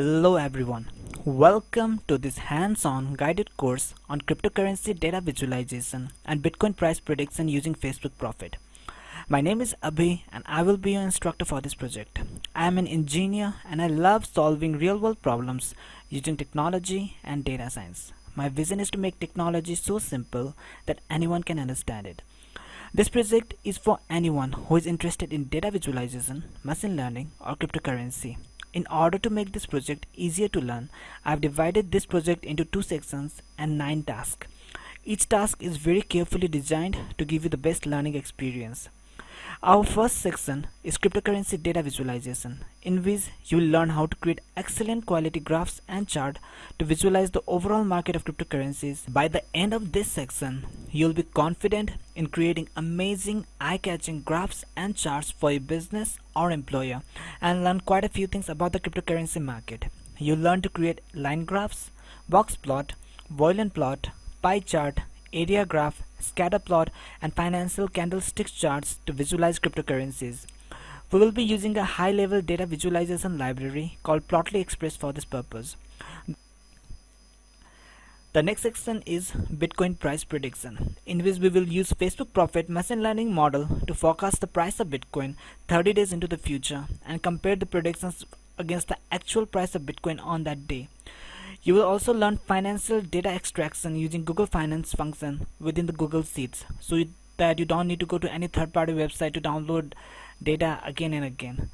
Hello everyone, welcome to this hands-on guided course on cryptocurrency data visualization and Bitcoin price prediction using Facebook Profit. My name is Abhi and I will be your instructor for this project. I am an engineer and I love solving real-world problems using technology and data science. My vision is to make technology so simple that anyone can understand it. This project is for anyone who is interested in data visualization, machine learning or cryptocurrency. In order to make this project easier to learn, I have divided this project into 2 sections and 9 tasks. Each task is very carefully designed to give you the best learning experience. Our first section is cryptocurrency data visualization, in which you will learn how to create excellent quality graphs and charts to visualize the overall market of cryptocurrencies. By the end of this section, you will be confident in creating amazing eye-catching graphs and charts for your business or employer and learn quite a few things about the cryptocurrency market. You'll learn to create line graphs, box plot, Boolean plot, pie chart, area graph, scatter plot and financial candlestick charts to visualize cryptocurrencies. We will be using a high-level data visualization library called Plotly Express for this purpose. The next section is Bitcoin price prediction, in which we will use Facebook Profit machine learning model to forecast the price of Bitcoin 30 days into the future and compare the predictions against the actual price of Bitcoin on that day. You will also learn financial data extraction using Google Finance function within the Google Sheets, so that you don't need to go to any third-party website to download data again and again.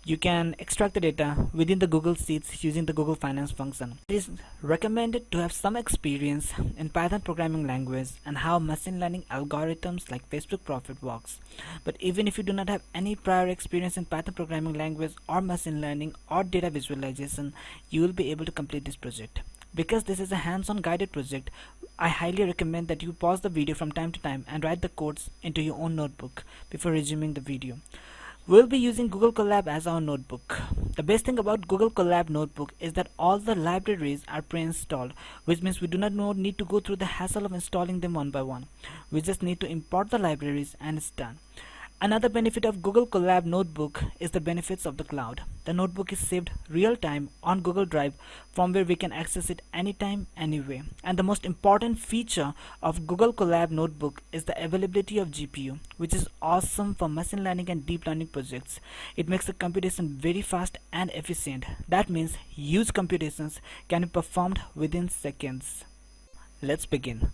You can extract the data within the Google Sheets using the Google Finance function. It is recommended to have some experience in Python programming language and how machine learning algorithms like Facebook Profit works. But even if you do not have any prior experience in Python programming language or machine learning or data visualization, you will be able to complete this project. Because this is a hands-on guided project, I highly recommend that you pause the video from time to time and write the codes into your own notebook before resuming the video. We'll be using Google Colab as our notebook. The best thing about Google Colab notebook is that all the libraries are pre-installed, which means we do not need to go through the hassle of installing them one by one. We just need to import the libraries and it's done. Another benefit of Google Colab Notebook is the benefits of the cloud. The notebook is saved real time on Google Drive, from where we can access it anytime, anywhere. And the most important feature of Google Colab Notebook is the availability of GPU, which is awesome for machine learning and deep learning projects. It makes the computation very fast and efficient. That means huge computations can be performed within seconds. Let's begin.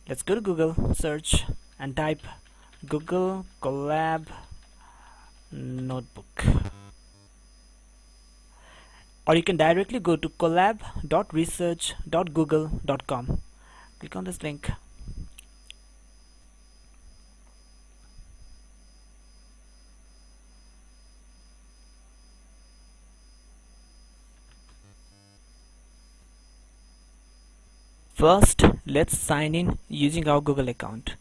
Let's go to Google, search and type Google Colab Notebook, or you can directly go to colab.research.google.com. Click on this link. First, let's sign in using our Google account.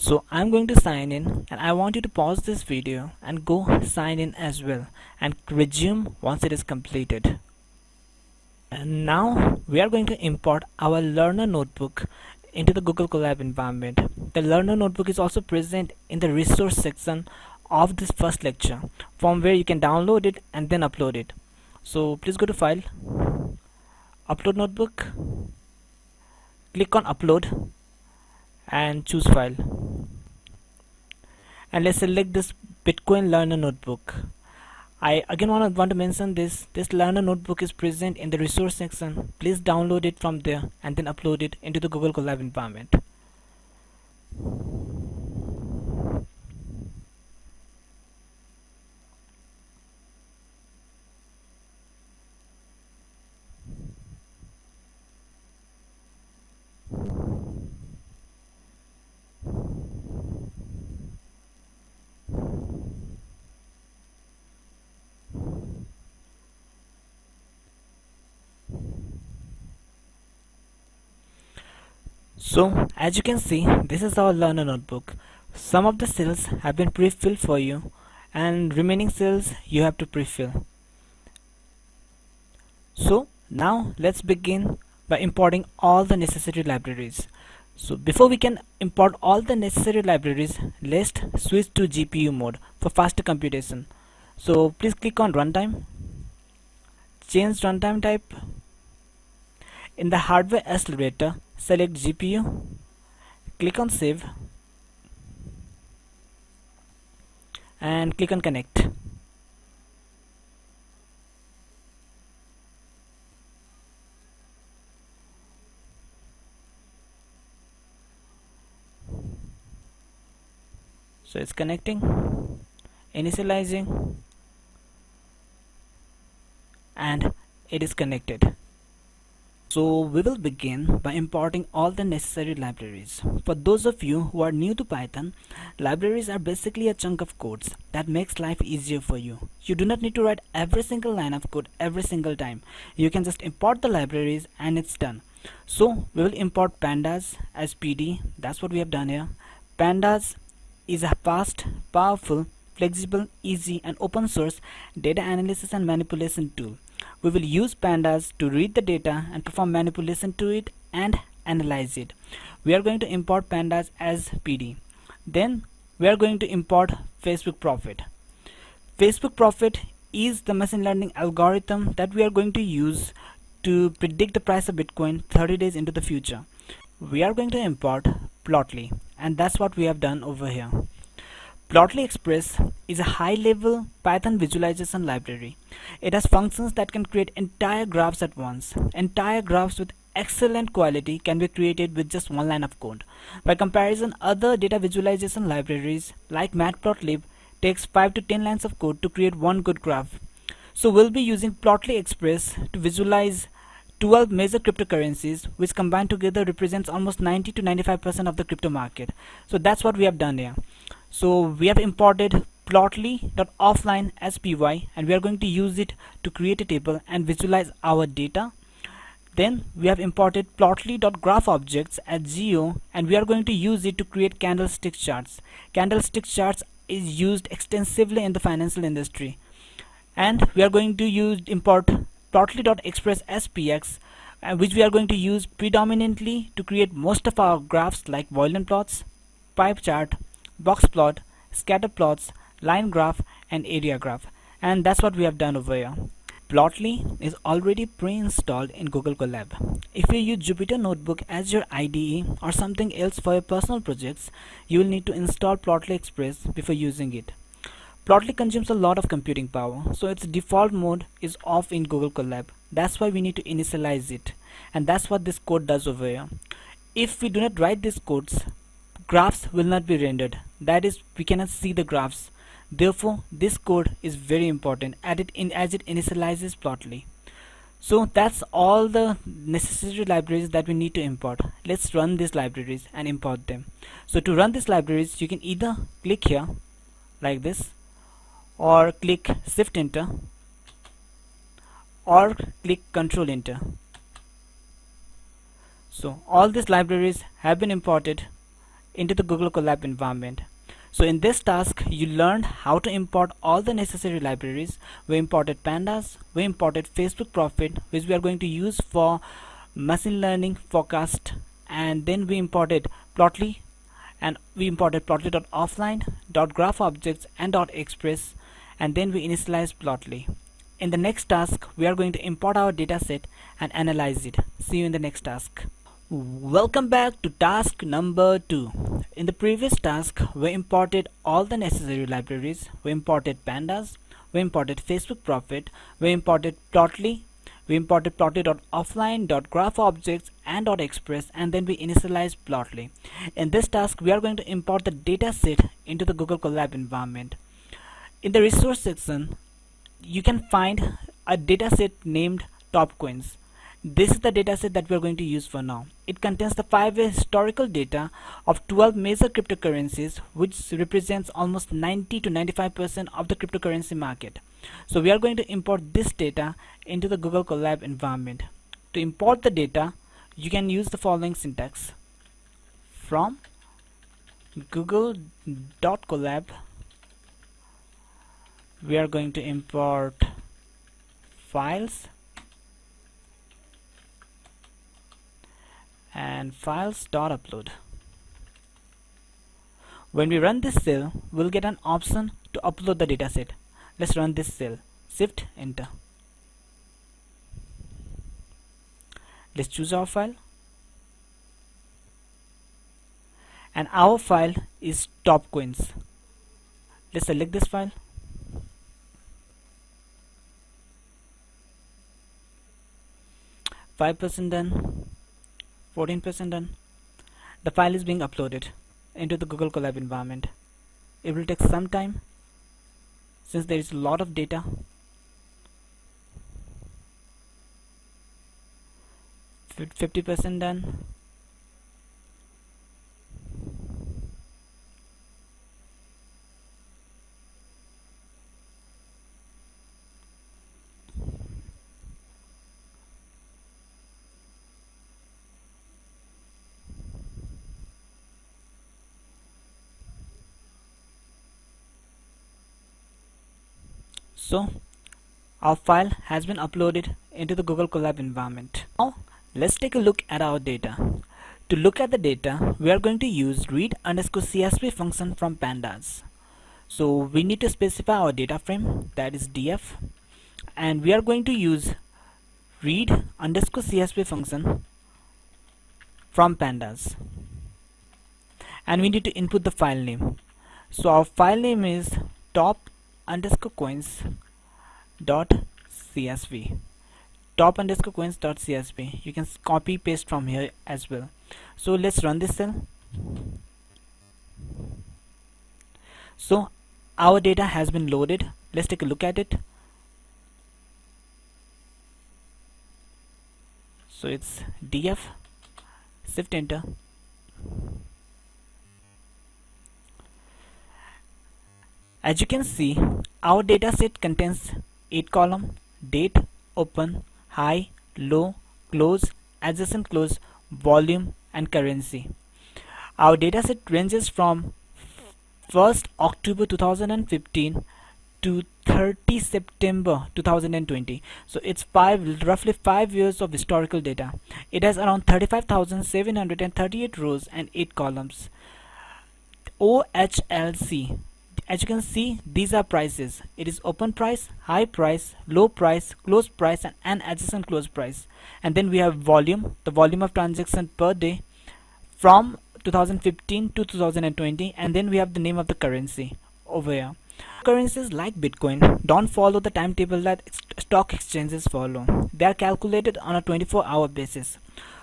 So I'm going to sign in and I want you to pause this video and go sign in as well and resume once it is completed. And now we are going to import our learner notebook into the Google Colab environment. The learner notebook is also present in the resource section of this first lecture, from where you can download it and then upload it. So please go to File, Upload Notebook, click on Upload and choose File, and let's select this Bitcoin Learner Notebook. I again want to mention this Learner Notebook is present in the resource section. Please download it from there and then upload it into the Google Colab environment. So as you can see, this is our learner notebook. Some of the cells have been pre-filled for you and remaining cells you have to pre-fill. So now let's begin by importing all the necessary libraries. So before we can import all the necessary libraries, let's switch to GPU mode for faster computation. So please click on runtime, change runtime type. In the hardware accelerator, select GPU, click on save and click on connect. So it's connecting, initializing, and it is connected. So we will begin by importing all the necessary libraries. For those of you who are new to Python, libraries are basically a chunk of codes that makes life easier for you. You do not need to write every single line of code every single time. You can just import the libraries and it's done. So we will import pandas as PD. That's what we have done here. Pandas is a fast, powerful, flexible, easy and open source data analysis and manipulation tool. We will use pandas to read the data and perform manipulation to it and analyze it. We are going to import pandas as PD. Then we are going to import Facebook Profit. Facebook Profit is the machine learning algorithm that we are going to use to predict the price of Bitcoin 30 days into the future. We are going to import Plotly, and that's what we have done over here. Plotly Express is a high-level Python visualization library. It has functions that can create entire graphs at once. Entire graphs with excellent quality can be created with just one line of code. By comparison, other data visualization libraries like Matplotlib takes 5 to 10 lines of code to create one good graph. So we'll be using Plotly Express to visualize 12 major cryptocurrencies, which combined together represents almost 90 to 95% of the crypto market. So that's what we have done here. So we have imported plotly.offline as py, and we are going to use it to create a table and visualize our data. Then we have imported plotly.graphObjects as geo, and we are going to use it to create candlestick charts. Candlestick charts is used extensively in the financial industry. And we are going to import plotly.express as px, which we are going to use predominantly to create most of our graphs like Boolean plots, pipe chart, box plot, scatter plots, line graph and area graph, and that's what we have done over here. Plotly is already pre-installed in Google Colab. If you use Jupyter Notebook as your IDE or something else for your personal projects, you will need to install Plotly Express before using it. Plotly consumes a lot of computing power, so its default mode is off in Google Colab. That's why we need to initialize it, and that's what this code does over here. If we do not write these codes, graphs will not be rendered. That is, we cannot see the graphs. Therefore, this code is very important as it initializes Plotly. So that's all the necessary libraries that we need to import. Let's run these libraries and import them. So to run these libraries, you can either click here like this, or click Shift Enter, or click Control Enter. So all these libraries have been imported into the Google Colab environment. So in this task, you learned how to import all the necessary libraries. We imported pandas, we imported Facebook Profit, which we are going to use for machine learning forecast, and then we imported Plotly, and we imported plotly.offline, .graphObjects and .express, and then we initialized Plotly. In the next task, we are going to import our dataset and analyze it. See you in the next task. Welcome back to task number 2. In the previous task, we imported all the necessary libraries. We imported pandas, we imported Facebook Profit, we imported Plotly, we imported plotly.offline, .graphObjects and .express, and then we initialized Plotly. In this task, we are going to import the dataset into the Google Colab environment. In the resource section, you can find a dataset named Top Coins. This is the dataset that we are going to use for now. It contains the 5-year historical data of 12 major cryptocurrencies, which represents almost 90 to 95% of the cryptocurrency market. So we are going to import this data into the Google Colab environment. To import the data, you can use the following syntax. From google.colab, we are going to import files, and files.upload. When we run this cell, we'll get an option to upload the dataset. Let's run this cell. Shift enter. Let's choose our file, and our file is top coins. Let's select this file. %5 done, 14% done. The file is being uploaded into the Google Colab environment. It will take some time since there is a lot of data. With 50% done. So our file has been uploaded into the Google Colab environment. Now let's take a look at our data. To look at the data, we are going to use read_csv function from pandas. So we need to specify our data frame, that is df, and we are going to use read_csv function from pandas, and we need to input the file name. So our file name is top_coins.csv. top_coins.csv. You can copy paste from here as well. So let's run this cell. So our data has been loaded. Let's take a look at it. So it's df, shift enter. As you can see, our data set contains 8 columns: date, open, high, low, close, adjacent close, volume, and currency. Our dataset ranges from 1st October 2015 to 30 September 2020. So it's roughly 5 years of historical data. It has around 35,738 rows and 8 columns. OHLC. As you can see, these are prices. It is open price, high price, low price, close price, and adjacent close price. And then we have volume, the volume of transaction per day from 2015 to 2020, and then we have the name of the currency over here. Currencies like Bitcoin don't follow the timetable that stock exchanges follow. They are calculated on a 24-hour basis.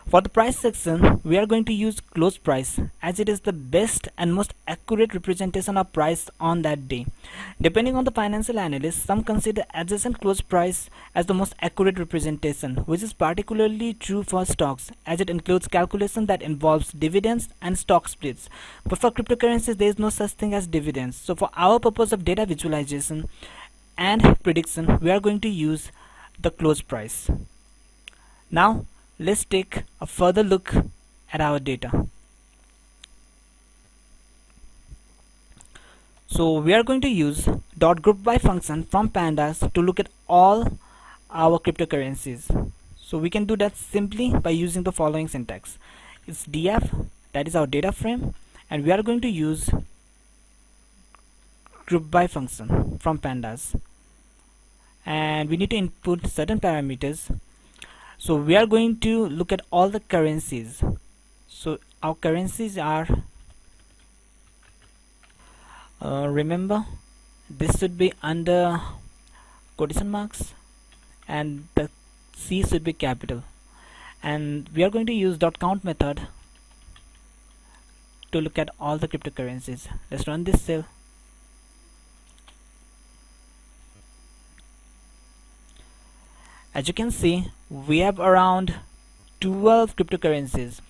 For the price section, we are going to use close price, as it is the best and most accurate representation of price on that day. Depending on the financial analyst, some consider adjacent close price as the most accurate representation, which is particularly true for stocks, as it includes calculation that involves dividends and stock splits. But for cryptocurrencies, there is no such thing as dividends. So for our purpose of data visualization and prediction, we are going to use the close price. Now let's take a further look at our data. So we are going to use .groupby function from pandas to look at all our cryptocurrencies. So we can do that simply by using the following syntax. It's df, that is our data frame, and we are going to use groupby function from pandas, and we need to input certain parameters. So we are going to look at all the currencies. So our currencies are, remember, this should be under quotation marks and the C should be capital, and we are going to use .count method to look at all the cryptocurrencies. Let's run this cell. As you can see, we have around 12 cryptocurrencies: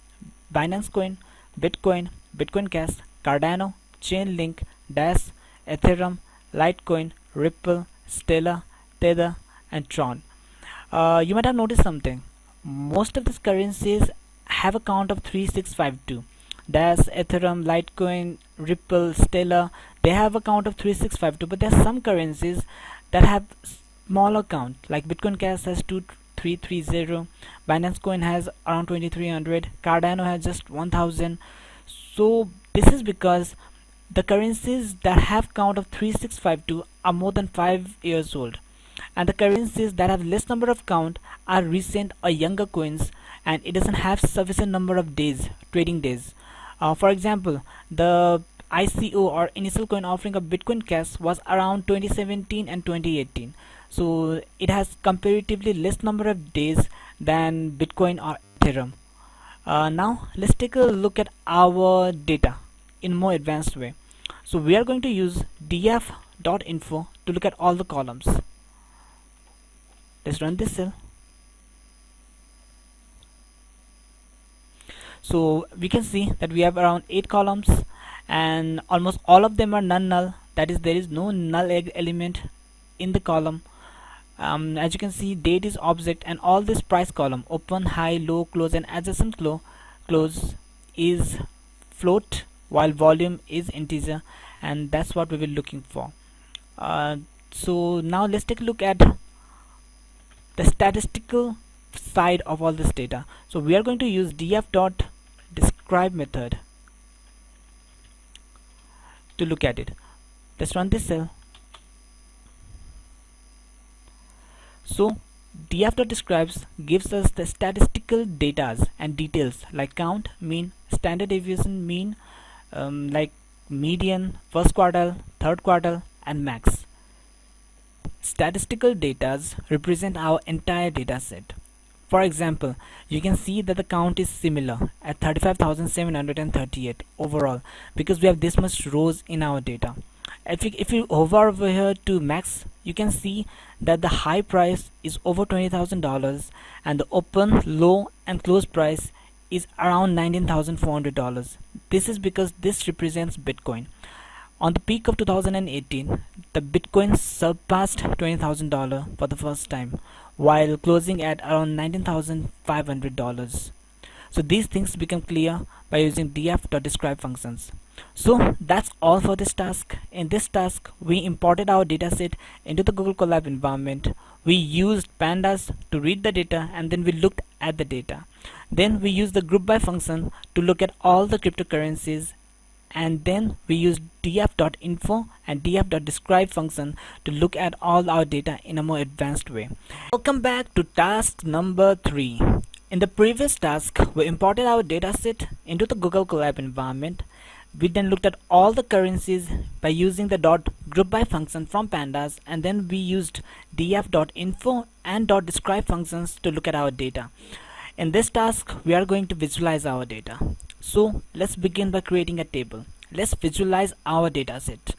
Binance Coin, Bitcoin, Bitcoin Cash, Cardano, Chainlink, Dash, Ethereum, Litecoin, Ripple, Stellar, Tether, and Tron. You might have noticed something. Most of these currencies have a count of 3652. Dash, Ethereum, Litecoin, Ripple, Stellar, they have a count of 3652, but there are some currencies that have smaller count, like Bitcoin Cash has 330, Binance Coin has around 2300, Cardano has just 1000. So this is because the currencies that have count of 3652 are more than 5 years old, and the currencies that have less number of count are recent or younger coins, and it doesn't have sufficient number of days, trading days. For example, the ICO or initial coin offering of Bitcoin Cash was around 2017 and 2018, so it has comparatively less number of days than Bitcoin or Ethereum. Now let's take a look at our data in more advanced way. So we are going to use df.info to look at all the columns. Let's run this cell. So we can see that we have around 8 columns, and almost all of them are non-null. That is, there is no null element in the column. As you can see, date is object, and all this price column, open, high, low, close, and adjacent close is float, while volume is integer, and that's what we were looking for. So now let's take a look at the statistical side of all this data. So we are going to use df.describe method to look at it. Let's run this cell. So df.describes gives us the statistical data and details like count, mean, standard deviation, mean, like median, first quartile, third quartile, and max. Statistical data represent our entire data set. For example, you can see that the count is similar at 35,738 overall, because we have this much rows in our data. If you hover over here to max, you can see that the high price is over $20,000 and the open, low, and close price is around $19,400. This is because this represents Bitcoin. On the peak of 2018, the Bitcoin surpassed $20,000 for the first time, while closing at around $19,500. So these things become clear by using df.describe functions. So that's all for this task. In this task, we imported our dataset into the Google Colab environment. We used pandas to read the data, and then we looked at the data. Then we used the group by function to look at all the cryptocurrencies, and then we used df.info and df.describe function to look at all our data in a more advanced way. Welcome back to task number 3. In the previous task, we imported our dataset into the Google Colab environment. We then looked at all the currencies by using the .group by function from pandas, and then we used df.info and .describe functions to look at our data. In this task, we are going to visualize our data. So let's begin by creating a table. Let's visualize our dataset.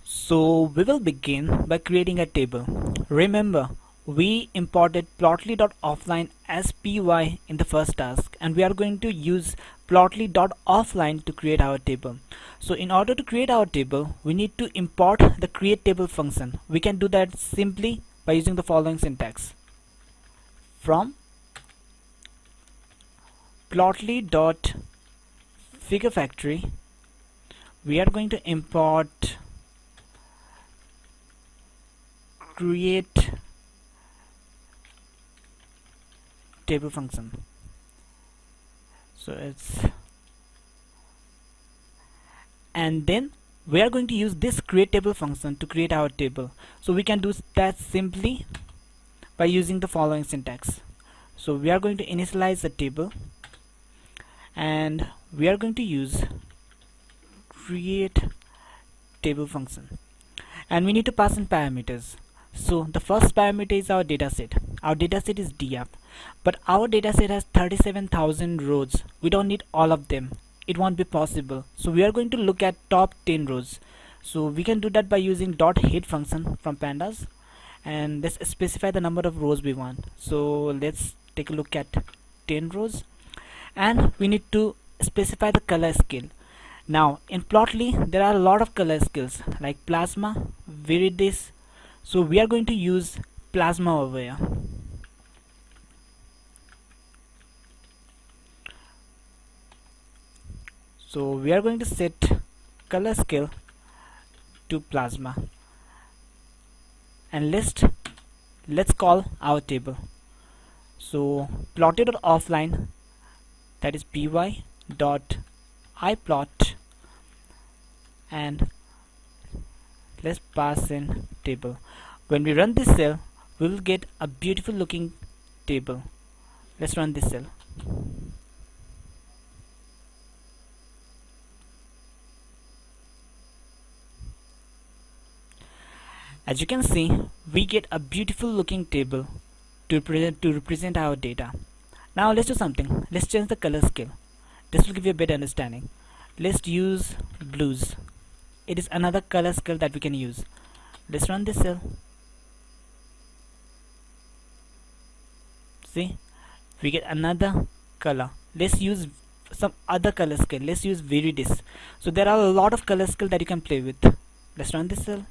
So we will begin by creating a table. Remember, we imported plotly.offline as py in the first task, and we are going to use plotly.offline to create our table. So in order to create our table, we need to import the create table function. We can do that simply by using the following syntax. From plotly.figureFactory, we are going to import create table function. So and then we are going to use this create table function to create our table. So we can do that simply by using the following syntax. So we are going to initialize the table, and we are going to use create table function, and we need to pass in parameters. So the first parameter is our dataset. Our dataset is df, but our dataset has 37,000 rows. We don't need all of them. It won't be possible. So we are going to look at top 10 rows. So we can do that by using .hit function from pandas, and let's specify the number of rows we want. So let's take a look at 10 rows, and we need to specify the color scale. Now in Plotly there are a lot of color scales like plasma, viridis. So we are going to use plasma over here. So we are going to set color scale to plasma, and let's call our table. So plotted.offline, that is py dot iplot, and let's pass in table. When we run this cell, we will get a beautiful looking table. Let's run this cell. As you can see, we get a beautiful looking table to represent our data. Now let's do something. Let's change the color scale. This will give you a better understanding. Let's use blues. It is another color scale that we can use. Let's run this cell. See, we get another color. Let's use some other color scale. Let's use viridis. So there are a lot of color scale that you can play with. Let's run this cell.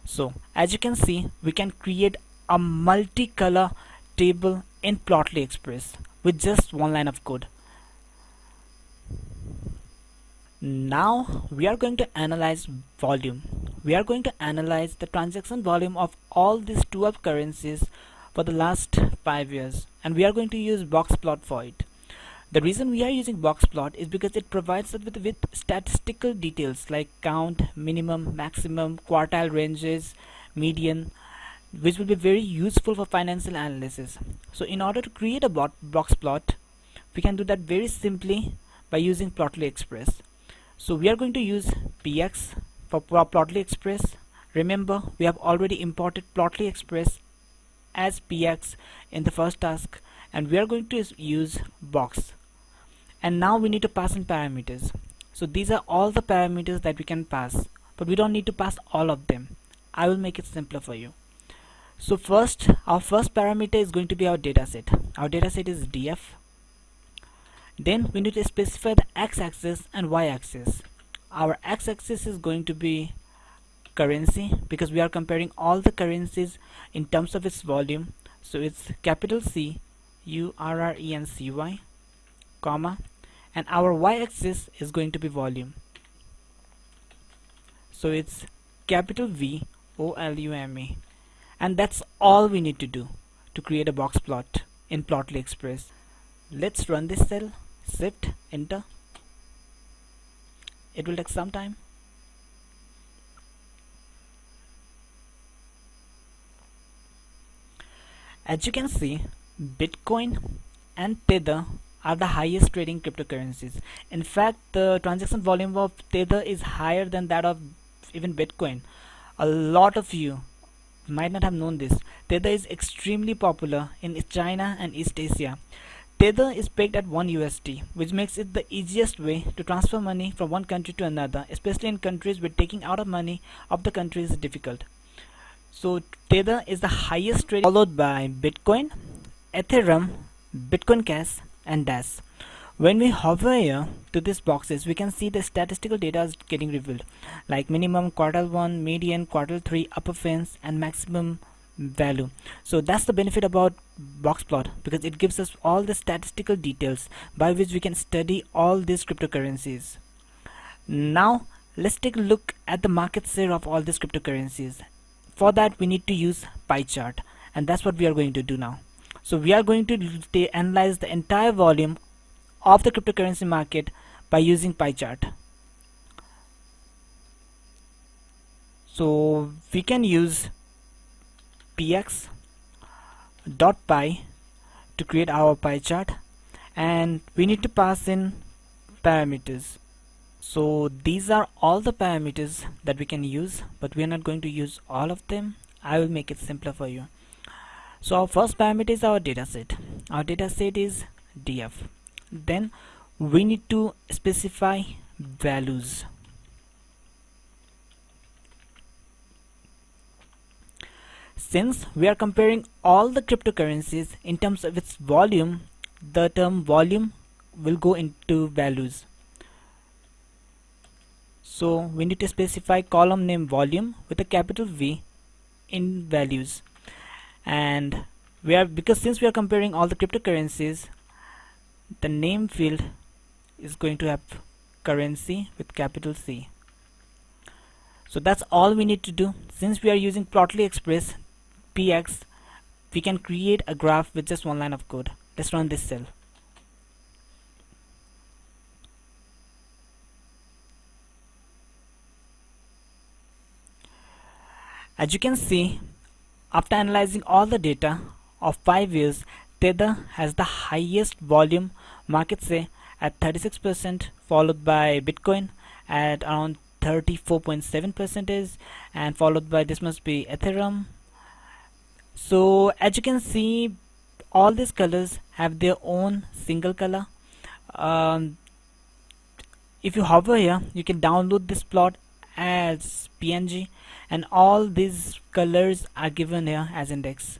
So as you can see, we can create a multicolor table in Plotly Express with just one line of code. Now we are going to analyze volume. We are going to analyze the transaction volume of all these 12 currencies for the last 5 years, and we are going to use boxplot for it. The reason we are using boxplot is because it provides us with statistical details like count, minimum, maximum, quartile ranges, median, which will be very useful for financial analysis. So in order to create a boxplot, we can do that very simply by using Plotly Express. So we are going to use px for Plotly Express. Remember, we have already imported Plotly Express as px in the first task, and we are going to use box. And now we need to pass in parameters. So these are all the parameters that we can pass, but we don't need to pass all of them. I will make it simpler for you. So first, our first parameter is going to be our dataset. Our dataset is df. Then we need to specify the x-axis and y-axis. Our x-axis is going to be currency, because we are comparing all the currencies in terms of its volume. So it's capital C URRENCY, comma, and our y-axis is going to be volume. So it's capital V OLUME, and that's all we need to do to create a box plot in Plotly Express. Let's run this cell. Shift enter. It will take some time. As you can see, Bitcoin and Tether are the highest trading cryptocurrencies. In fact, the transaction volume of Tether is higher than that of even Bitcoin. A lot of you might not have known this. Tether is extremely popular in China and East Asia. Tether is pegged at 1 USD, which makes it the easiest way to transfer money from one country to another, especially in countries where taking out of money of the country is difficult. So Tether is the highest trading, followed by Bitcoin, Ethereum, Bitcoin Cash, and Dash. When we hover here to these boxes, we can see the statistical data is getting revealed, like minimum, quartile 1, median, quartile 3, upper fence, and maximum value. So that's the benefit about boxplot, because it gives us all the statistical details by which we can study all these cryptocurrencies. Now let's take a look at the market share of all these cryptocurrencies. For that, we need to use pie chart, and that's what we are going to do now. So we are going to analyze the entire volume of the cryptocurrency market by using pie chart. So we can use px dot pie to create our pie chart, and we need to pass in parameters. So these are all the parameters that we can use, but we are not going to use all of them. I will make it simpler for you. So our first parameter is our dataset. Our dataset is df. Then we need to specify values. Since we are comparing all the cryptocurrencies in terms of its volume, the term volume will go into values. So we need to specify column name volume with a capital V in values. And since we are comparing all the cryptocurrencies, the name field is going to have currency with capital C. So that's all we need to do. Since we are using Plotly Express px, we can create a graph with just one line of code. Let's run this cell. As you can see, after analyzing all the data of 5 years, Tether has the highest volume market share at 36%, followed by Bitcoin at around 34.7%, and followed by, this must be Ethereum. So as you can see, all these colors have their own single color. Um, if you hover here, you can download this plot as PNG, and all these colors are given here as index.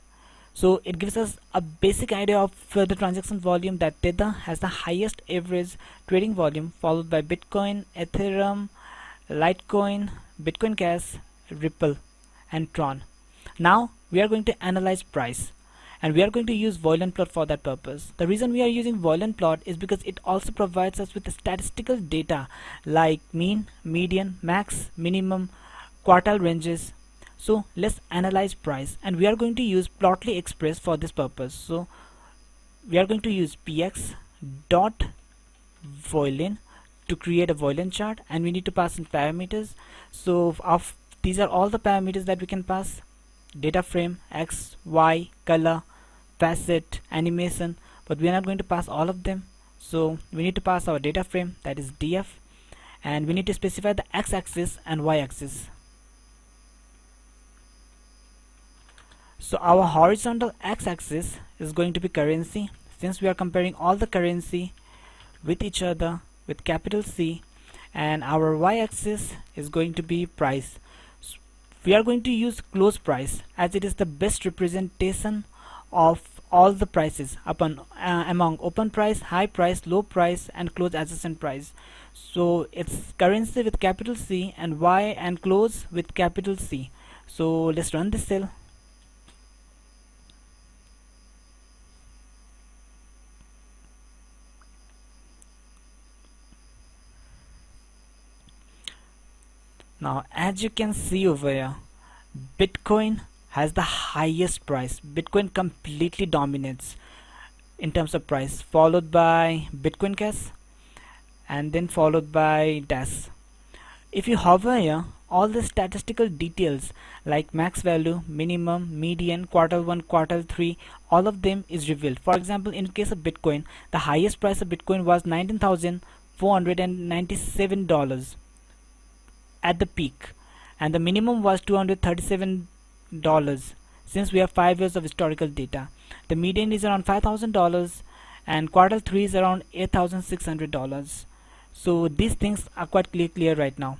So it gives us a basic idea of the transaction volume, that Tether has the highest average trading volume, followed by Bitcoin, Ethereum, Litecoin, Bitcoin Cash, Ripple, and Tron. Now we are going to analyze price, and we are going to use Boolean plot for that purpose. The reason we are using Boolean plot is because it also provides us with the statistical data like mean, median, max, minimum, quartile ranges. So let's analyze price, and we are going to use Plotly Express for this purpose. So we are going to use px dot Boolean to create a Boolean chart, and we need to pass in parameters. So these are all the parameters that we can pass: data frame, x, y, color, facet, animation, but we are not going to pass all of them. So we need to pass our data frame, that is df, and we need to specify the x-axis and y-axis. So our horizontal x-axis is going to be currency, since we are comparing all the currency with each other with capital C, and our y-axis is going to be price. We are going to use close price, as it is the best representation of all the prices among open price, high price, low price, and close adjacent price. So it's currency with capital C and y and close with capital C. So let's run this cell. Now as you can see over here, Bitcoin has the highest price. Bitcoin completely dominates in terms of price, followed by Bitcoin Cash, and then followed by Dash. If you hover here, all the statistical details like max value, minimum, median, quartile 1, quartile 3, all of them is revealed. For example, in case of Bitcoin, the highest price of Bitcoin was $19,497 at the peak, and the minimum was $237, since we have 5 years of historical data. The median is around $5,000, and quartile 3 is around $8,600. So these things are quite clear right now.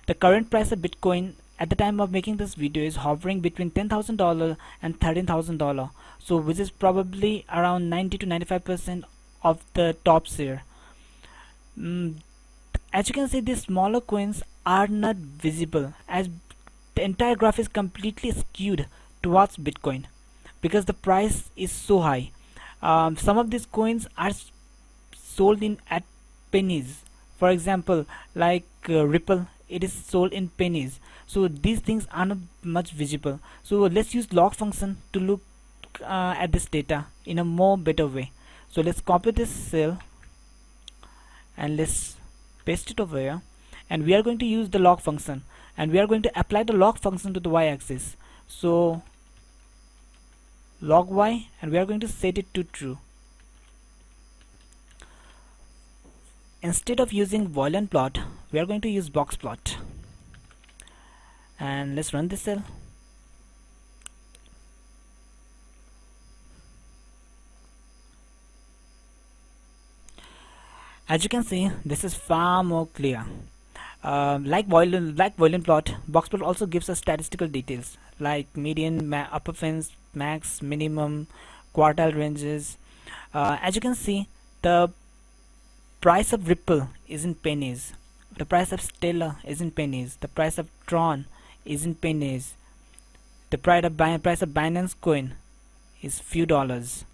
The current price of Bitcoin at the time of making this video is hovering between $10,000 and $13,000, so which is probably around 90 to 95% of the top share. As you can see, these smaller coins are not visible, as the entire graph is completely skewed towards Bitcoin because the price is so high. Some of these coins are sold in at pennies. For example, like Ripple, it is sold in pennies. So these things are not much visible. So let's use log function to look at this data in a more better way. So let's copy this cell and let's paste it over here, and we are going to use the log function, and we are going to apply the log function to the y-axis. So log y, and we are going to set it to true. Instead of using Boolean plot, we are going to use box plot, and let's run this cell. As you can see, this is far more clear. Like Boolean plot, box plot also gives us statistical details like median, upper fence, max, minimum, quartile ranges. As you can see, the price of Ripple is in pennies, the price of Stellar is in pennies, the price of Tron is in pennies, the price of Binance coin is few dollars,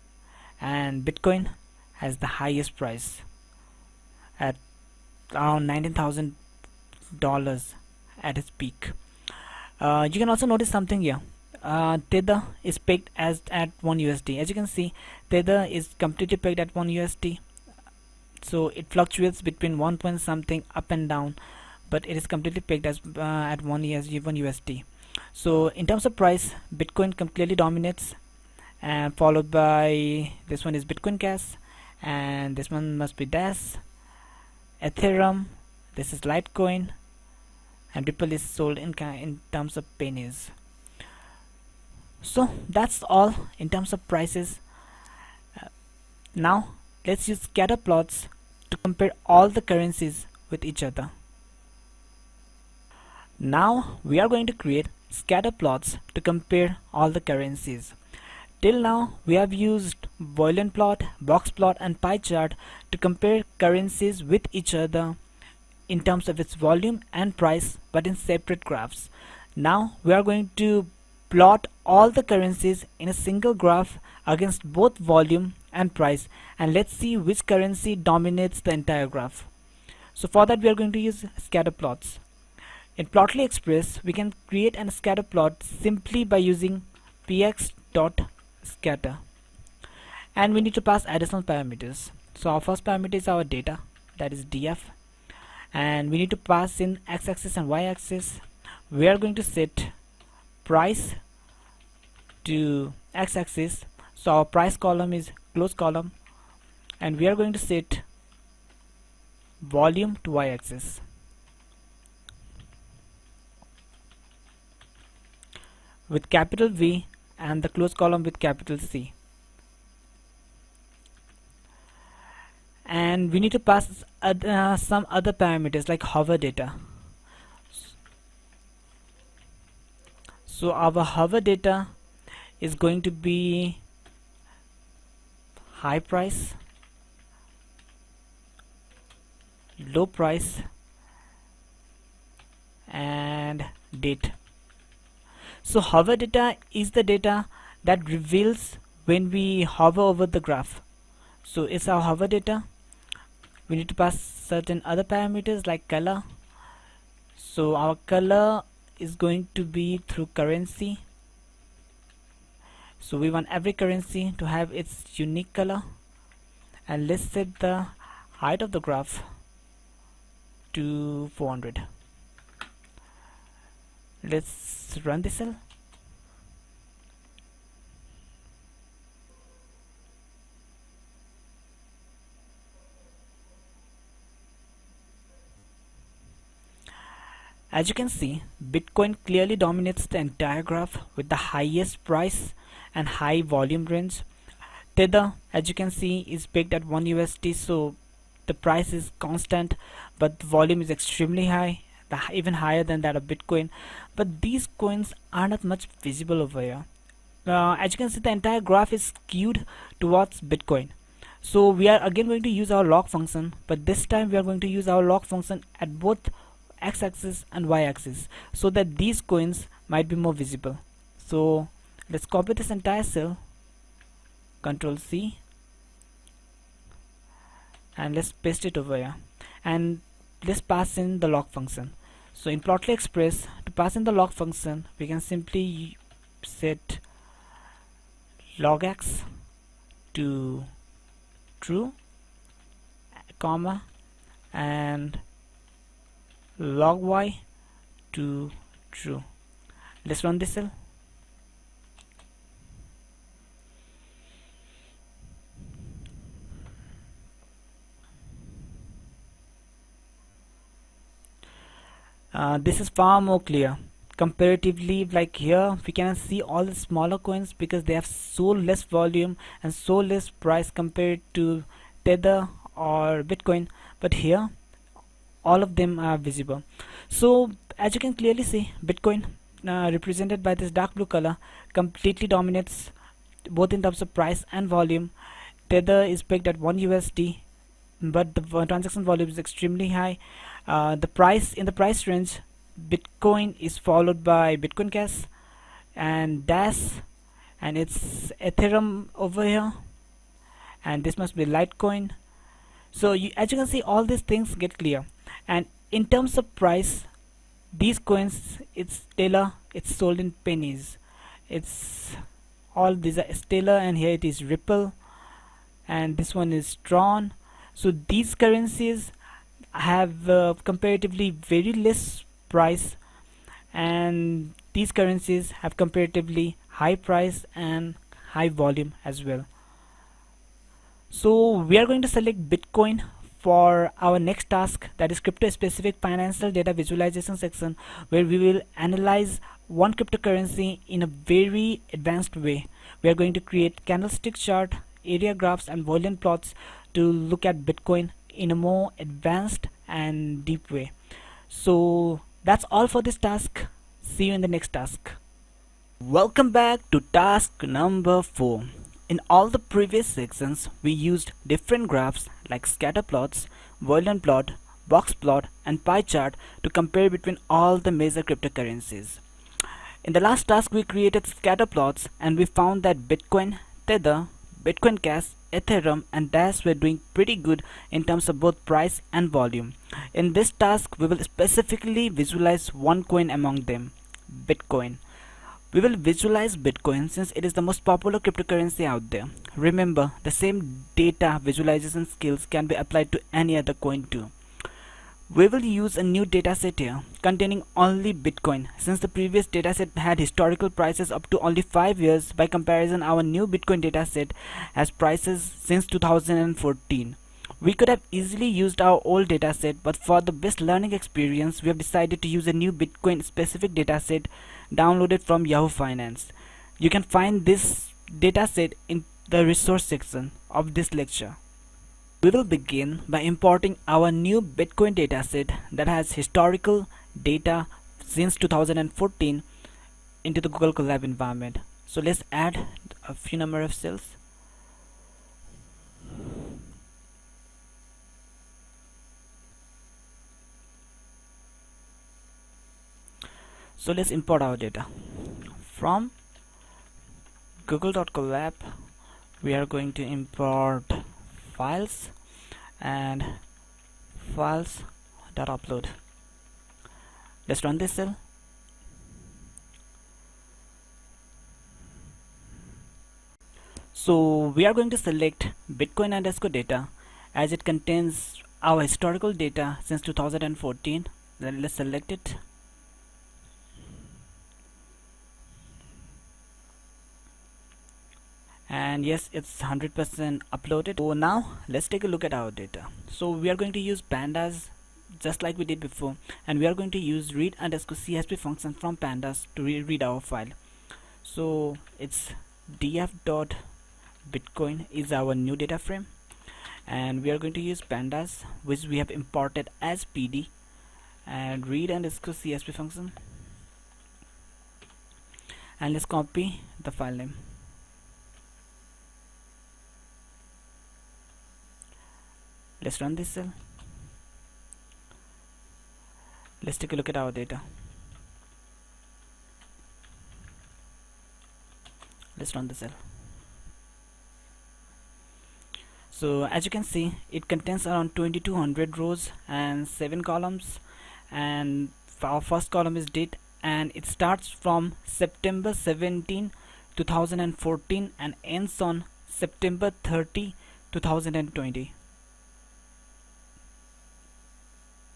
and Bitcoin has the highest price at around $19,000 at its peak. You can also notice something here. Tether is pegged as at 1 USD. As you can see, Tether is completely pegged at 1 USD. So it fluctuates between 1 point something up and down, but it is completely pegged as at 1 USD. So in terms of price, Bitcoin clearly dominates, and followed by this one is Bitcoin Cash, and this one must be Dash, Ethereum, this is Litecoin, and Ripple is sold in terms of pennies. So that's all in terms of prices. Now let's use scatter plots to compare all the currencies with each other. Now we are going to create scatter plots to compare all the currencies. Till now we have used Boolean plot, box plot and pie chart to compare currencies with each other in terms of its volume and price, but in separate graphs. Now we are going to plot all the currencies in a single graph against both volume and price, and let's see which currency dominates the entire graph. So for that we are going to use scatter plots. In Plotly Express we can create a scatter plot simply by using px.scatter, and we need to pass additional parameters. So our first parameter is our data, that is df, and we need to pass in x-axis and y-axis. We are going to set price to x-axis, so our price column is close column, and we are going to set volume to y-axis. With capital V and the close column with capital C. And we need to pass some other parameters like hover data. So our hover data is going to be high price, low price, and date. So hover data is the data that reveals when we hover over the graph. So it's our hover data. We need to pass certain other parameters like color. So our color is going to be through currency. So we want every currency to have its unique color, and let's set the height of the graph to 400. Let's run this cell. As you can see, Bitcoin clearly dominates the entire graph with the highest price and high volume range. Tether, as you can see, is pegged at 1 USD, so the price is constant, but the volume is extremely high, even higher than that of Bitcoin. But these coins are not much visible over here. As you can see, the entire graph is skewed towards Bitcoin. So we are again going to use our log function, but this time we are going to use our log function at both x-axis and y-axis so that these coins might be more visible. So let's copy this entire cell, Control C, and let's paste it over here, and let's pass in the log function. So in Plotly Express, to pass in the log function, we can simply set log x to true, comma, and log y to true. Let's run this cell. This is far more clear comparatively. Like here we can see all the smaller coins because they have so less volume and so less price compared to Tether or Bitcoin, but here all of them are visible. So as you can clearly see, Bitcoin represented by this dark blue color completely dominates both in terms of price and volume. Tether is pegged at 1 USD, but the transaction volume is extremely high. The price, in the price range, Bitcoin is followed by Bitcoin Cash and Dash, and it's Ethereum over here, and this must be Litecoin. So as you can see, all these things get clear. And in terms of price, these coins, it's Tether it's sold in pennies. It's all these are Stellar, and here it is Ripple, and this one is Tron. So these currencies have comparatively very less price, and these currencies have comparatively high price and high volume as well. So we are going to select Bitcoin for our next task, that is crypto specific financial data visualization section, where we will analyze one cryptocurrency in a very advanced way. We are going to create candlestick chart, area graphs and volume plots to look at Bitcoin in a more advanced and deep way. So that's all for this task. See you in the next task. Welcome back to task number 4. In all the previous sections, we used different graphs like scatter plots, volume plot, box plot and pie chart to compare between all the major cryptocurrencies. In the last task, we created scatter plots and we found that Bitcoin, Tether, Bitcoin Cash, Ethereum and Dash were doing pretty good in terms of both price and volume. In this task, we will specifically visualize one coin among them, Bitcoin. We will visualize Bitcoin since it is the most popular cryptocurrency out there. Remember, the same data visualization skills can be applied to any other coin too. We will use a new dataset here containing only Bitcoin since the previous dataset had historical prices up to only 5 years. By comparison, our new Bitcoin dataset has prices since 2014. We could have easily used our old dataset, but for the best learning experience, we have decided to use a new Bitcoin specific dataset downloaded from Yahoo Finance. You can find this dataset in the resource section of this lecture. We will begin by importing our new Bitcoin dataset that has historical data since 2014 into the Google Colab environment. So let's add a few number of cells. So let's import our data from google.colab. We are going to import files and files.upload. Let's run this cell. So we are going to select Bitcoin underscore data as it contains our historical data since 2014. Then let's select it. And yes, it's 100% uploaded. So now let's take a look at our data. So we are going to use pandas just like we did before, and we are going to use read underscore CSV function from pandas to read our file. So it's df.bitcoin is our new data frame, and we are going to use pandas which we have imported as PD, and read underscore CSV function, and let's copy the file name. Let's run this cell. Let's take a look at our data. Let's run the cell. So as you can see, it contains around 2200 rows and 7 columns, and our first column is date, and it starts from September 17, 2014 and ends on September 30, 2020.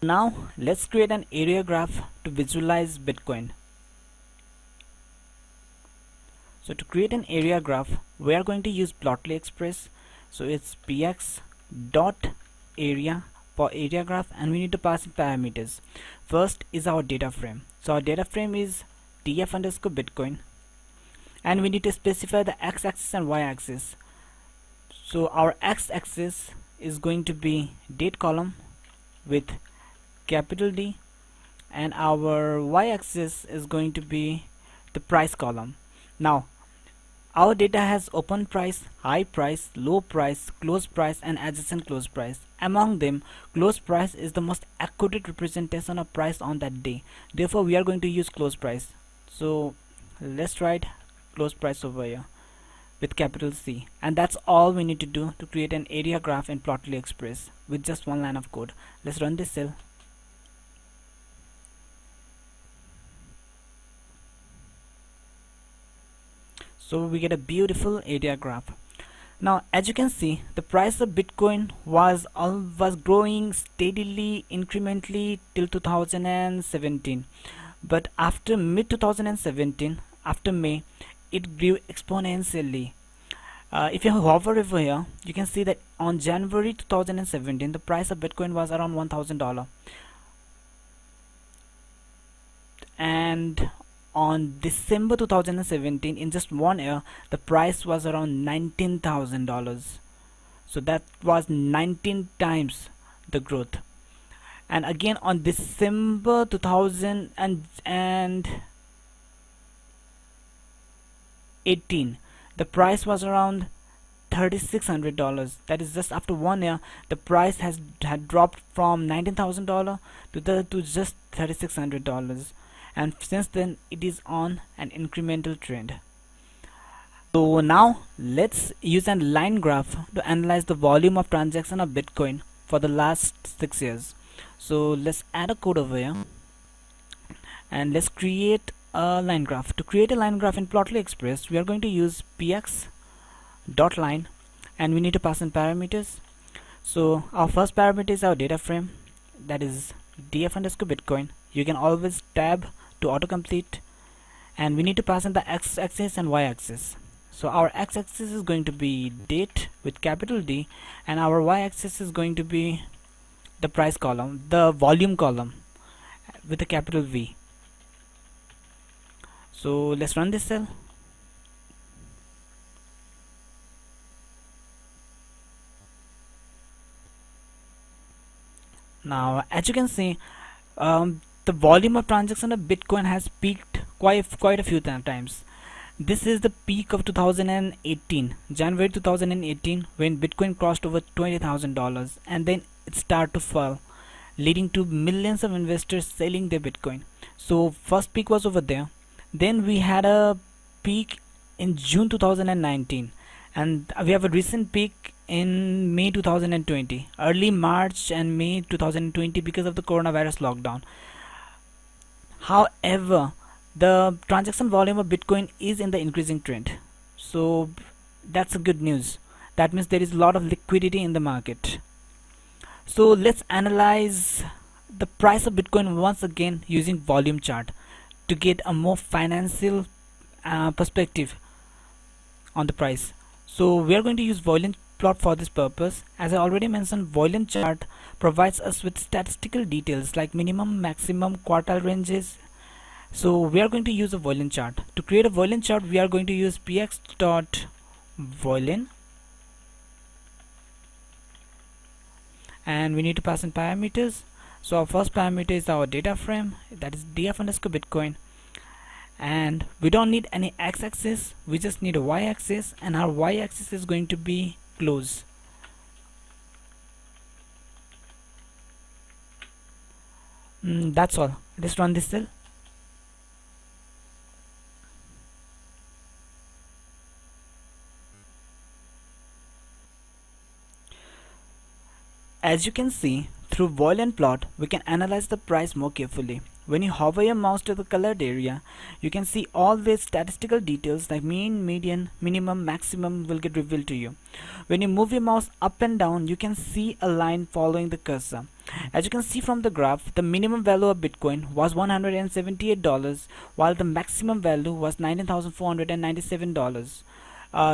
Now let's create an area graph to visualize Bitcoin. So to create an area graph, we are going to use Plotly Express. So it's px dot area for area graph, and we need to pass in parameters. First is our data frame. So our data frame is df underscore Bitcoin, and we need to specify the x-axis and y-axis. So our x-axis is going to be date column with capital D, and our y-axis is going to be the price column. Now our data has open price, high price, low price, close price and adjacent close price. Among them, close price is the most accurate representation of price on that day. Therefore we are going to use close price. So let's write close price over here with capital C, and that's all we need to do to create an area graph in Plotly Express with just one line of code. Let's run this cell. So we get a beautiful area graph. Now, as you can see, the price of Bitcoin was growing steadily, incrementally till 2017. But after mid 2017, after May, it grew exponentially. If you hover over here, you can see that on January 2017, the price of Bitcoin was around $1,000, and on December 2017, in just 1 year, the price was around $19,000. So that was 19 times the growth. And again on December 2018, the price was around $3,600. That is, just after 1 year, the price had dropped from $19,000 to just $3,600, and since then it is on an incremental trend. So now let's use a line graph to analyze the volume of transaction of Bitcoin for the last 6 years. So let's add a code over here and let's create a line graph. To create a line graph in Plotly Express, we are going to use px.line, and we need to pass in parameters. So our first parameter is our data frame, that is df_bitcoin. You can always tab to autocomplete, and we need to pass in the x-axis and y-axis. So our x-axis is going to be date with capital D, and our y-axis is going to be the price column, the volume column with a capital V. So let's run this cell. Now, as you can see, the volume of transaction of Bitcoin has peaked quite a few times. This is the peak of 2018, January 2018, when Bitcoin crossed over $20,000, and then it started to fall, leading to millions of investors selling their Bitcoin. So first peak was over there. Then we had a peak in June 2019, and we have a recent peak in May 2020, early March and May 2020, because of the coronavirus lockdown. However, the transaction volume of Bitcoin is in the increasing trend, so that's a good news. That means there is a lot of liquidity in the market. So let's analyze the price of Bitcoin once again using volume chart to get a more financial perspective on the price. So we are going to use volume plot for this purpose. As I already mentioned, volume chart provides us with statistical details like minimum, maximum, quartile ranges. So we are going to use a volume chart. To create a volume chart, we are going to use px.volume, and we need to pass in parameters. So our first parameter is our data frame, that is df_bitcoin, and we don't need any x-axis, we just need a y-axis, and our y-axis is going to be close. That's all. Let's run this cell. As you can see, through volume plot, we can analyze the price more carefully. When you hover your mouse to the colored area, you can see all these statistical details like mean, median, minimum, maximum will get revealed to you. When you move your mouse up and down, you can see a line following the cursor. As you can see from the graph, the minimum value of Bitcoin was $178, while the maximum value was $19,497.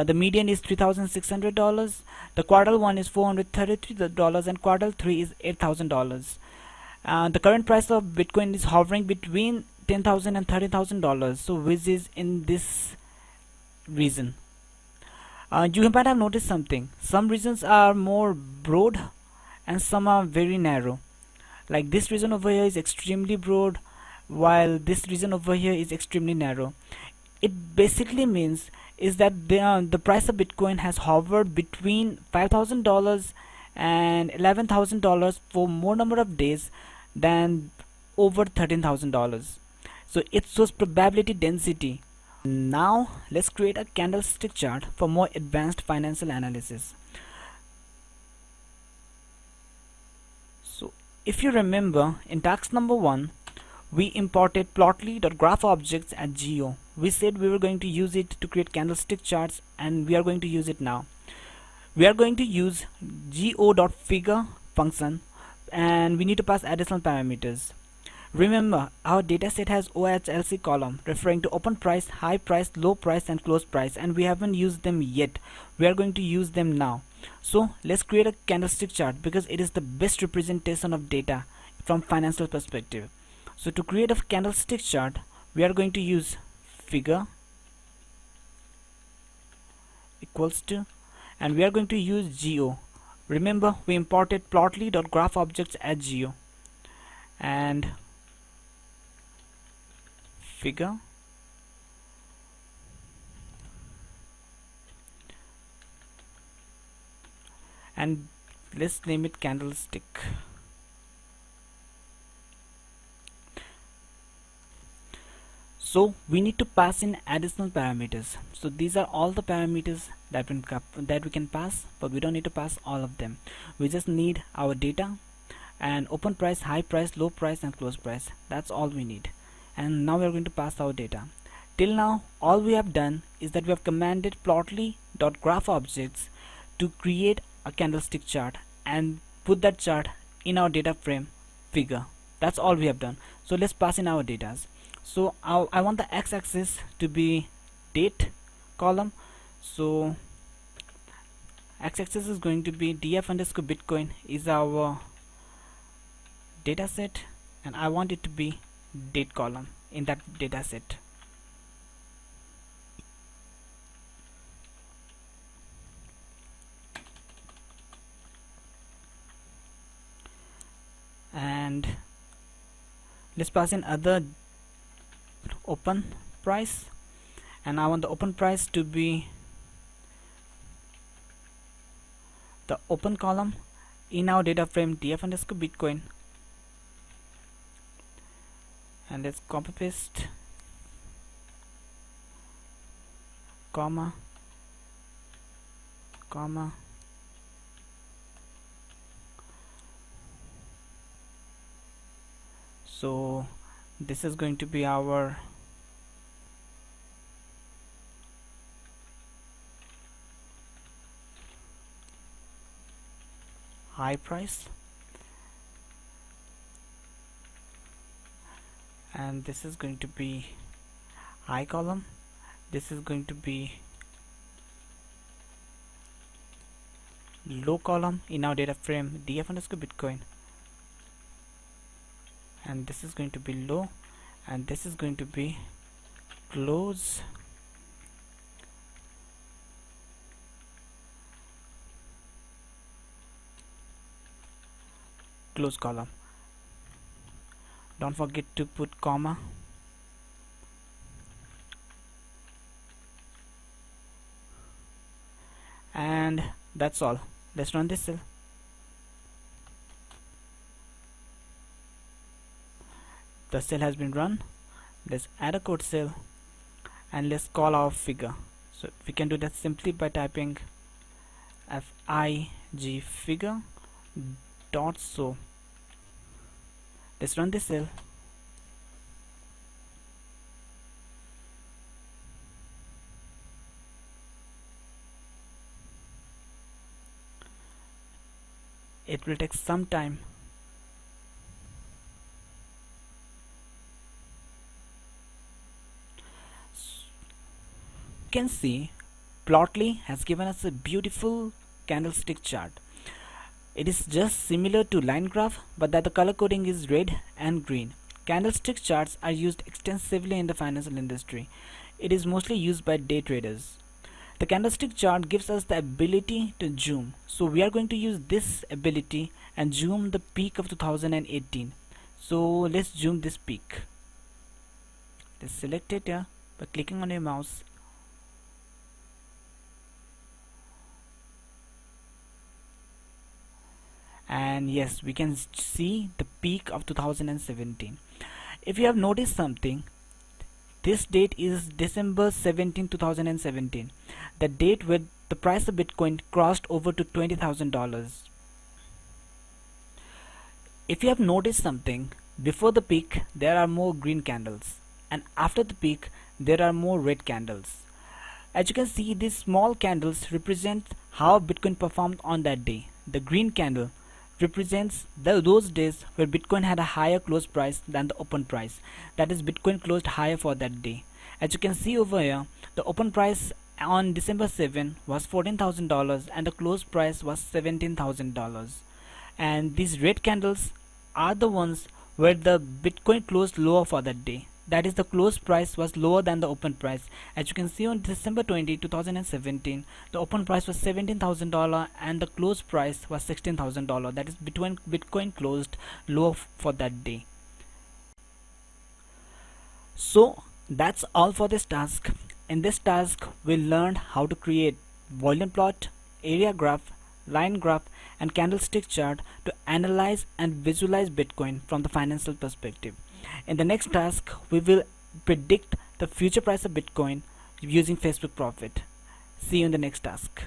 The median is $3,600. The quartile 1 is $433, and quartile 3 is $8,000. The current price of Bitcoin is hovering between $10,000 and $30,000, so which is in this region. You might have noticed something. Some regions are more broad and some are very narrow. Like this region over here is extremely broad, while this region over here is extremely narrow. It basically means is that the price of Bitcoin has hovered between $5,000 and $11,000 for more number of days than over $13,000. So it shows probability density. Now let's create a candlestick chart for more advanced financial analysis. So if you remember, in task number 1 we imported plotly.graph objects at geo. We said we were going to use it to create candlestick charts, and we are going to use it now. We are going to use go.figure function, and we need to pass additional parameters. Remember, our dataset has OHLC column referring to open price, high price, low price, and close price, and we haven't used them yet. We are going to use them now. So let's create a candlestick chart because it is the best representation of data from financial perspective. So to create a candlestick chart, we are going to use figure equals to, and we are going to use geo. Remember, we imported plotly.graph objects at geo, and figure and let's name it candlestick. So we need to pass in additional parameters. So these are all the parameters that we can pass, but we don't need to pass all of them. We just need our data and open price, high price, low price, and close price. That's all we need. And now we are going to pass our data. Till now, all we have done is that we have commanded plotly.graph objects to create a candlestick chart and put that chart in our data frame figure. That's all we have done. So let's pass in our data. So I want the x-axis to be date column. So x-axis is going to be df_bitcoin is our data set, and I want it to be date column in that data set. And let's pass in other open price, and I want the open price to be the open column in our data frame df_bitcoin, and let's copy paste comma comma so this is going to be our high price, and this is going to be high column. This is going to be low column in our data frame df_bitcoin, and this is going to be low, and this is going to be close column. Don't forget to put comma, and that's all. Let's run this cell. The cell has been run. Let's add a code cell, and let's call our figure. So we can do that simply by typing fig figure dot show. Let's run this cell. It will take some time. You can see Plotly has given us a beautiful candlestick chart. It is just similar to line graph, but that the color coding is red and green. Candlestick charts are used extensively in the financial industry. It is mostly used by day traders. The candlestick chart gives us the ability to zoom. So we are going to use this ability and zoom the peak of 2018. So let's zoom this peak. Let's select it here by clicking on your mouse. And yes, we can see the peak of 2017. If you have noticed something, this date is December 17, 2017, the date where the price of Bitcoin crossed over to $20,000. If you have noticed something, Before the peak, there are more green candles, and after the peak, there are more red candles. As you can see, these small candles represent how Bitcoin performed on that day. The green candle represents those days where Bitcoin had a higher close price than the open price. That is, Bitcoin closed higher for that day. As you can see over here, the open price on December 7 was $14,000 and the close price was $17,000. And these red candles are the ones where the Bitcoin closed lower for that day. That is, the close price was lower than the open price. As you can see, on December 20, 2017, the open price was $17,000 and the close price was $16,000. That is, Bitcoin closed lower for that day. So that's all for this task. In this task, we learned how to create volume plot, area graph, line graph, and candlestick chart to analyze and visualize Bitcoin from the financial perspective. In the next task, we will predict the future price of Bitcoin using Facebook Profit. See you in the next task.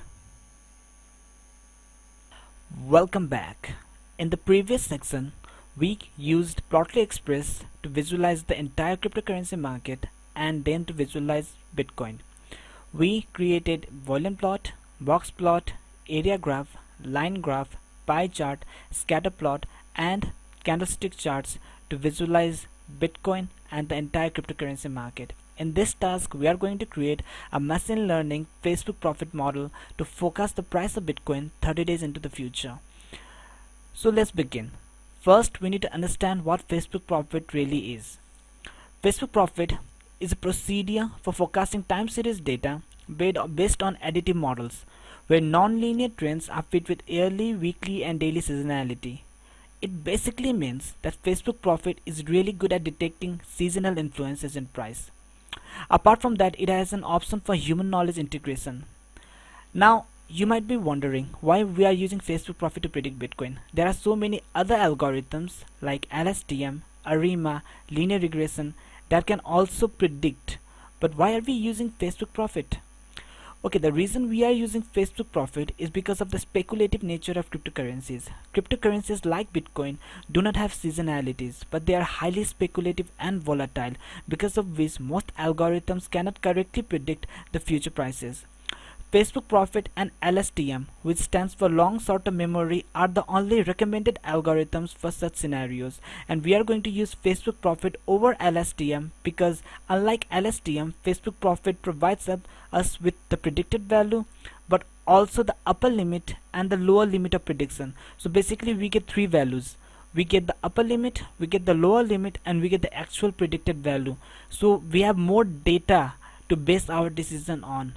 Welcome back. In the previous section, we used Plotly Express to visualize the entire cryptocurrency market and then to visualize Bitcoin. We created volume plot, box plot, area graph, line graph, pie chart, scatter plot, and candlestick charts to visualize Bitcoin and the entire cryptocurrency market. In this task, we are going to create a machine learning Facebook profit model to forecast the price of Bitcoin 30 days into the future. So let's begin. First, we need to understand what Facebook profit really is. Facebook profit is a procedure for forecasting time series data based on additive models, where non-linear trends are fit with yearly, weekly, and daily seasonality. It basically means that Facebook profit is really good at detecting seasonal influences in price. Apart from that, it has an option for human knowledge integration. Now, you might be wondering why we are using Facebook profit to predict Bitcoin. There are so many other algorithms like LSTM, ARIMA, linear regression that can also predict. But why are we using Facebook profit? Okay, the reason we are using Facebook profit is because of the speculative nature of cryptocurrencies. Cryptocurrencies like Bitcoin do not have seasonalities, but they are highly speculative and volatile, because of which most algorithms cannot correctly predict the future prices. Facebook Profit and LSTM, which stands for long short-term memory, are the only recommended algorithms for such scenarios, and we are going to use Facebook Profit over LSTM because, unlike LSTM, Facebook Profit provides us with the predicted value but also the upper limit and the lower limit of prediction. So basically we get three values. We get the upper limit, we get the lower limit, and we get the actual predicted value. So we have more data to base our decision on.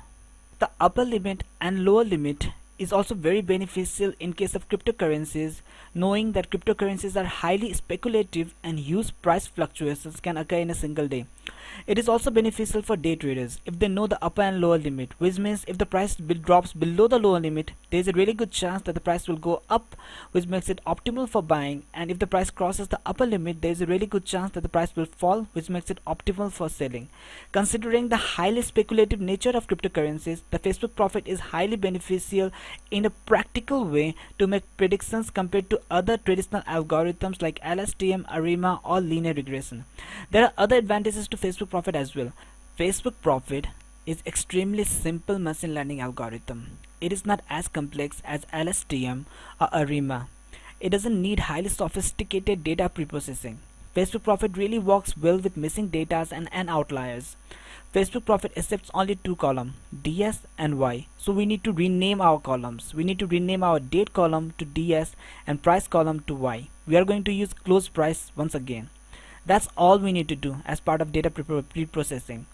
The upper limit and lower limit is also very beneficial in case of cryptocurrencies, knowing that cryptocurrencies are highly speculative and huge price fluctuations can occur in a single day. It is also beneficial for day traders if they know the upper and lower limit, which means if the price drops below the lower limit, there is a really good chance that the price will go up, which makes it optimal for buying, and if the price crosses the upper limit, there is a really good chance that the price will fall, which makes it optimal for selling. Considering the highly speculative nature of cryptocurrencies, the Facebook Profit is highly beneficial in a practical way to make predictions compared to other traditional algorithms like LSTM, ARIMA, or linear regression. There are other advantages to Facebook Profit as well. Facebook Profit is extremely simple machine learning algorithm. It is not as complex as LSTM or ARIMA. It doesn't need highly sophisticated data preprocessing. Facebook Profit really works well with missing data and outliers. Facebook Profit accepts only two columns, DS and Y. So we need to rename our columns. We need to rename our date column to DS and price column to Y. We are going to use close price once again. That's all we need to do as part of data preprocessing.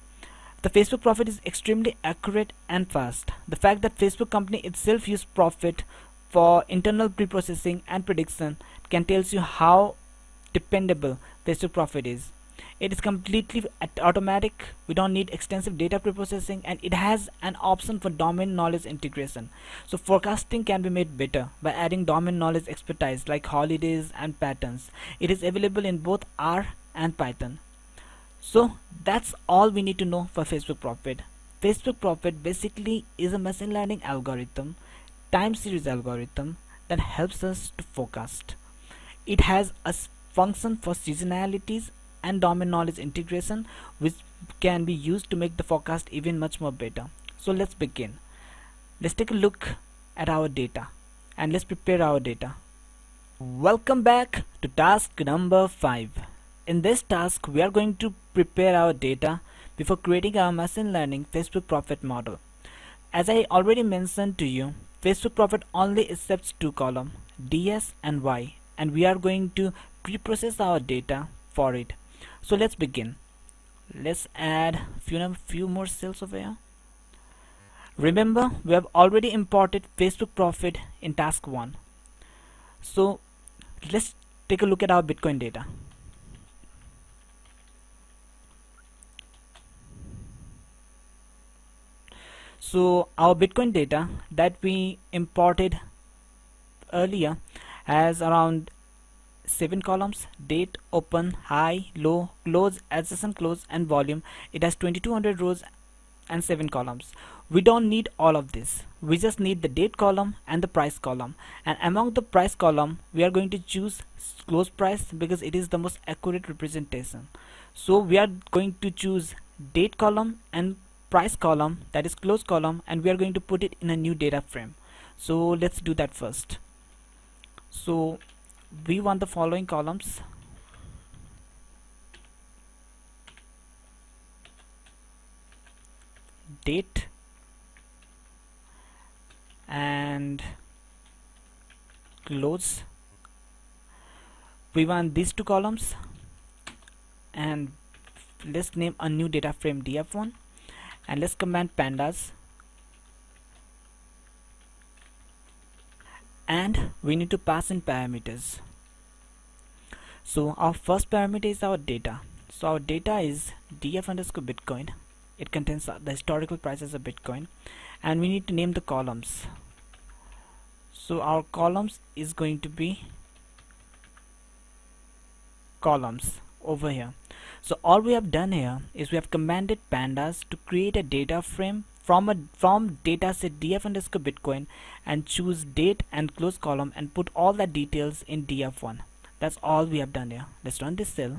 The Facebook Profit is extremely accurate and fast. The fact that Facebook company itself uses Profit for internal preprocessing and prediction can tell you how dependable Facebook Profit is. It is completely automatic. We don't need extensive data preprocessing, and it has an option for domain knowledge integration. So forecasting can be made better by adding domain knowledge expertise like holidays and patterns. It is available in both R and Python. So that's all we need to know for Facebook Profit. Facebook Profit basically is a machine learning algorithm, time series algorithm that helps us to forecast. It has a function for seasonalities and domain knowledge integration, which can be used to make the forecast even much more better. So let's begin. Let's take a look at our data and let's prepare our data. Welcome back to task number 5. In this task, we are going to prepare our data before creating our machine learning Facebook profit model. As I already mentioned to you, Facebook profit only accepts two columns, DS and Y, and we are going to pre-process our data for it. So let's begin. Let's add few more cells over here. Remember, we have already imported Facebook profit in task 1. So let's take a look at our Bitcoin data. So our Bitcoin data that we imported earlier has around 7 columns: date, open, high, low, close, adjacent close, and volume. It has 2200 rows and 7 columns. We don't need all of this. We just need the date column and the price column. And among the price column, we are going to choose close price because it is the most accurate representation. So we are going to choose date column and price column, that is close column, and we are going to put it in a new data frame. So let's do that first. So we want the following columns: date and close. We want these two columns, and let's name a new data frame df1, and let's command pandas, and we need to pass in parameters. So our first parameter is our data. So our data is df underscore bitcoin. It contains the historical prices of Bitcoin, and we need to name the columns. So our columns is going to be columns over here. So all we have done here is we have commanded pandas to create a data frame from dataset df underscore bitcoin and choose date and close column and put all the details in df1. That's all we have done here. Let's run this cell.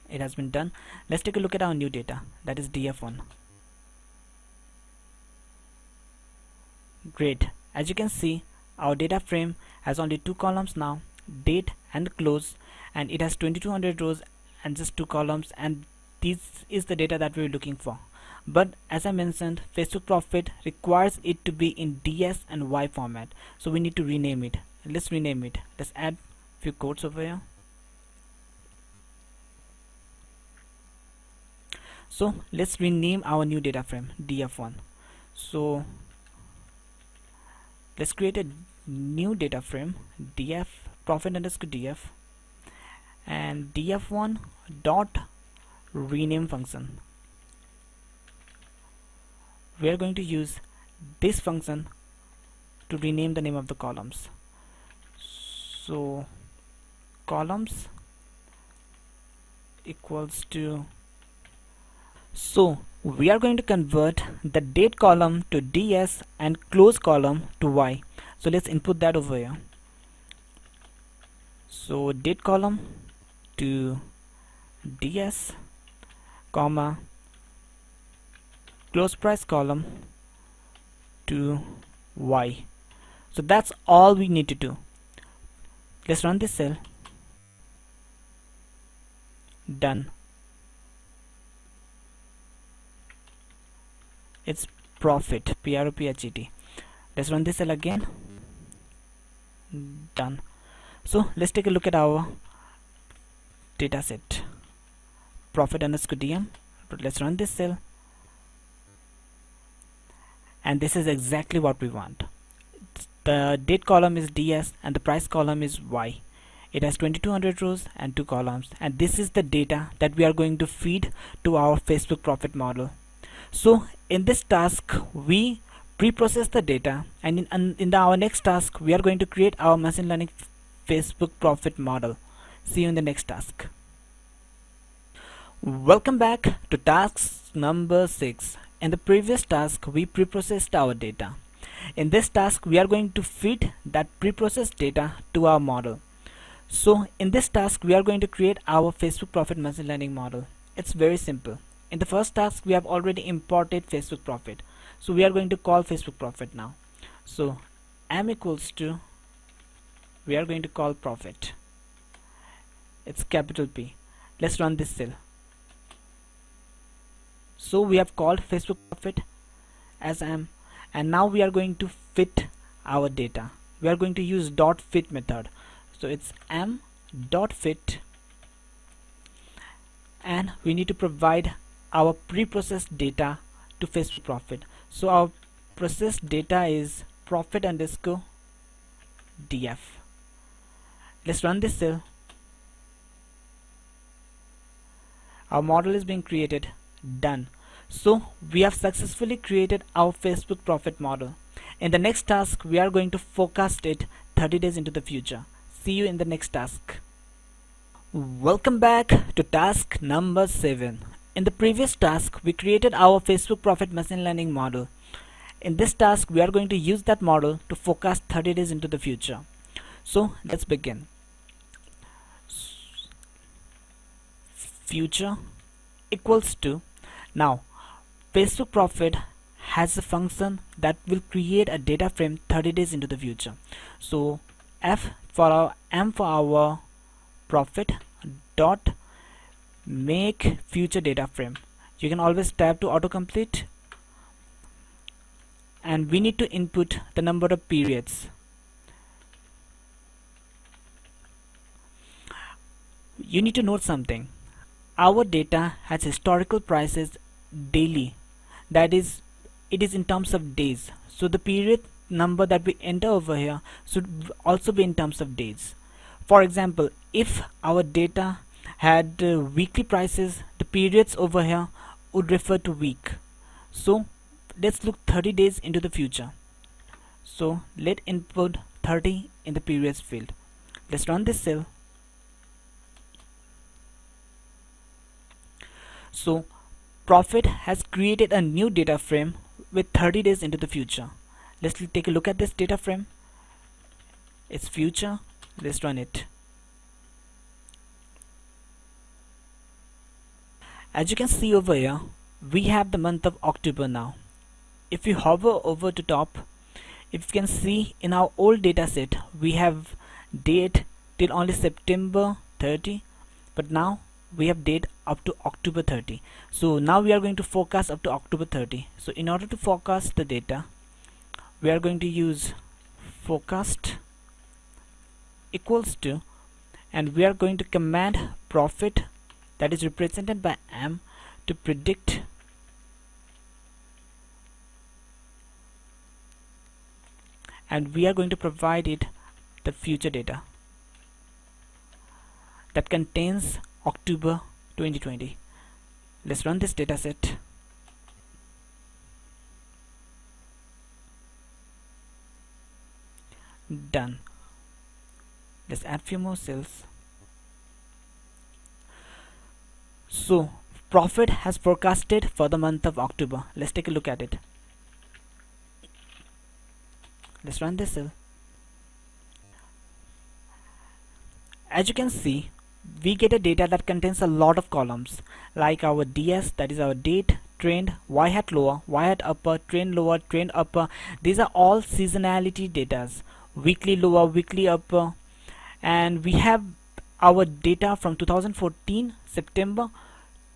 It has been done. Let's take a look at our new data, that is df1. Great. As you can see, our data frame has only 2 columns now, date and close, and it has 2200 rows and just 2 columns, and this is the data that we're looking for. But as I mentioned, Facebook profit requires it to be in DS and Y format, so we need to rename it. Let's rename it. Let's add few codes over here. So let's rename our new data frame df1. So let's create a new data frame df profit underscore df and df1 dot rename function. We are going to use this function to rename the name of the columns. So columns equals to, so we are going to convert the date column to DS and close column to Y. So let's input that over here. So date column to DS, comma, close price column to Y. So that's all we need to do. Let's run this cell. Done. It's profit, PROPHET. Let's run this cell again. Done. So let's take a look at our data set, profit underscore DM. But let's run this cell, and this is exactly what we want. The date column is DS and the price column is Y. It has 2200 rows and 2 columns, and this is the data that we are going to feed to our Facebook profit model. So in this task we pre-process the data, and in our next task we are going to create our machine learning Facebook profit model. See you in the next task. Welcome back to task number 6. In the previous task we pre-processed our data. In this task, we are going to feed that pre-processed data to our model. So in this task, we are going to create our Facebook profit machine learning model. It's very simple. In the first task, we have already imported Facebook profit. So we are going to call Facebook profit now. So m equals to, we are going to call profit. It's capital P. Let's run this cell. So we have called Facebook profit as m, and now we are going to fit our data. We are going to use dot fit method. So it's m dot fit, and we need to provide our pre-processed data to Facebook profit. So our processed data is profit underscore df. Let's run this cell. Our model is being created. Done. So we have successfully created our Facebook profit model. In the next task, we are going to forecast it 30 days into the future. See you in the next task. Welcome back to task number 7. In the previous task, we created our Facebook profit machine learning model. In this task, we are going to use that model to forecast 30 days into the future. So let's begin. Future equals to, now Facebook profit has a function that will create a data frame 30 days into the future. So m for our profit dot make future data frame. You can always tab to autocomplete, and we need to input the number of periods. You need to note something. Our data has historical prices daily, that is, it is in terms of days. So the period number that we enter over here should also be in terms of days. For example, if our data had weekly prices, the periods over here would refer to week. So let's look 30 days into the future. So let input 30 in the periods field. Let's run this cell. So profit has created a new data frame with 30 days into the future. Let's take a look at this data frame. It's future. Let's run it. As you can see over here, we have the month of October now. If you hover over to top, if you can see in our old data set, we have date till only September 30, but now we have date up to October 30. So now we are going to forecast up to October 30. So in order to forecast the data, we are going to use forecast equals to, and we are going to command profit, that is represented by m, to predict and we are going to provide it the future data that contains October 2020. Let's run this data set. Done. Let's add few more cells. So profit has forecasted for the month of October. Let's take a look at it. Let's run this cell. As you can see, we get a data that contains a lot of columns, like our DS, that is our date, trend, y hat lower, y hat upper, trend lower, trend upper. These are all seasonality datas, weekly lower, weekly upper, and we have our data from 2014 September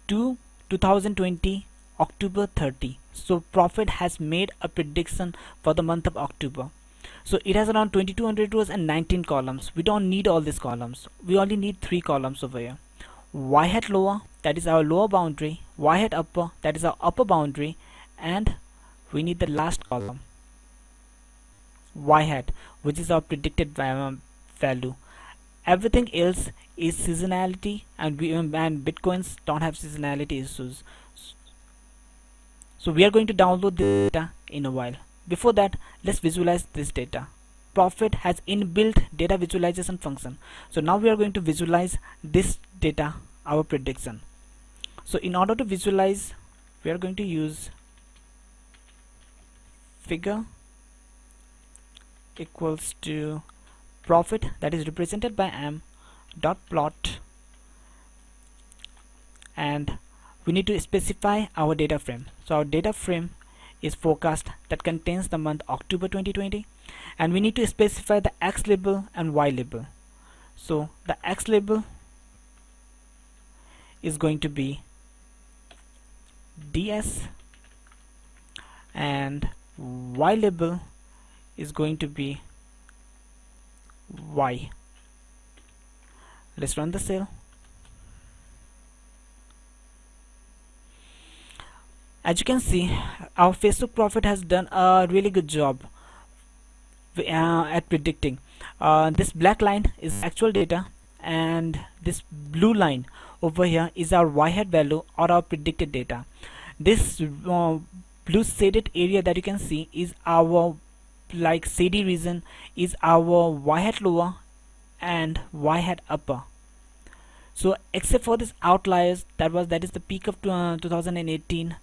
to 2020 October 30. So profit has made a prediction for the month of October. So it has around 2200 rows and 19 columns. We don't need all these columns. We only need 3 columns over here. Y hat lower, that is our lower boundary. Y hat upper, that is our upper boundary. And we need the last column, Y hat, which is our predicted value. Everything else is seasonality, and bitcoins don't have seasonality issues. So we are going to download this data in a while. Before that, let's visualize this data. Profit has inbuilt data visualization function. So now we are going to visualize this data, our prediction. So in order to visualize, we are going to use figure equals to profit that is represented by m dot plot, and we need to specify our data frame. So our data frame is forecast that contains the month October 2020, and we need to specify the X label and Y label. So the X label is going to be DS and Y label is going to be Y. Let's run the cell. As you can see, our Facebook profit has done a really good job at predicting. This black line is actual data, and this blue line over here is our y-hat value or our predicted data. This blue shaded area that you can see is our like shady region is our y-hat lower and y-hat upper. So except for this outliers, that is the peak of 2018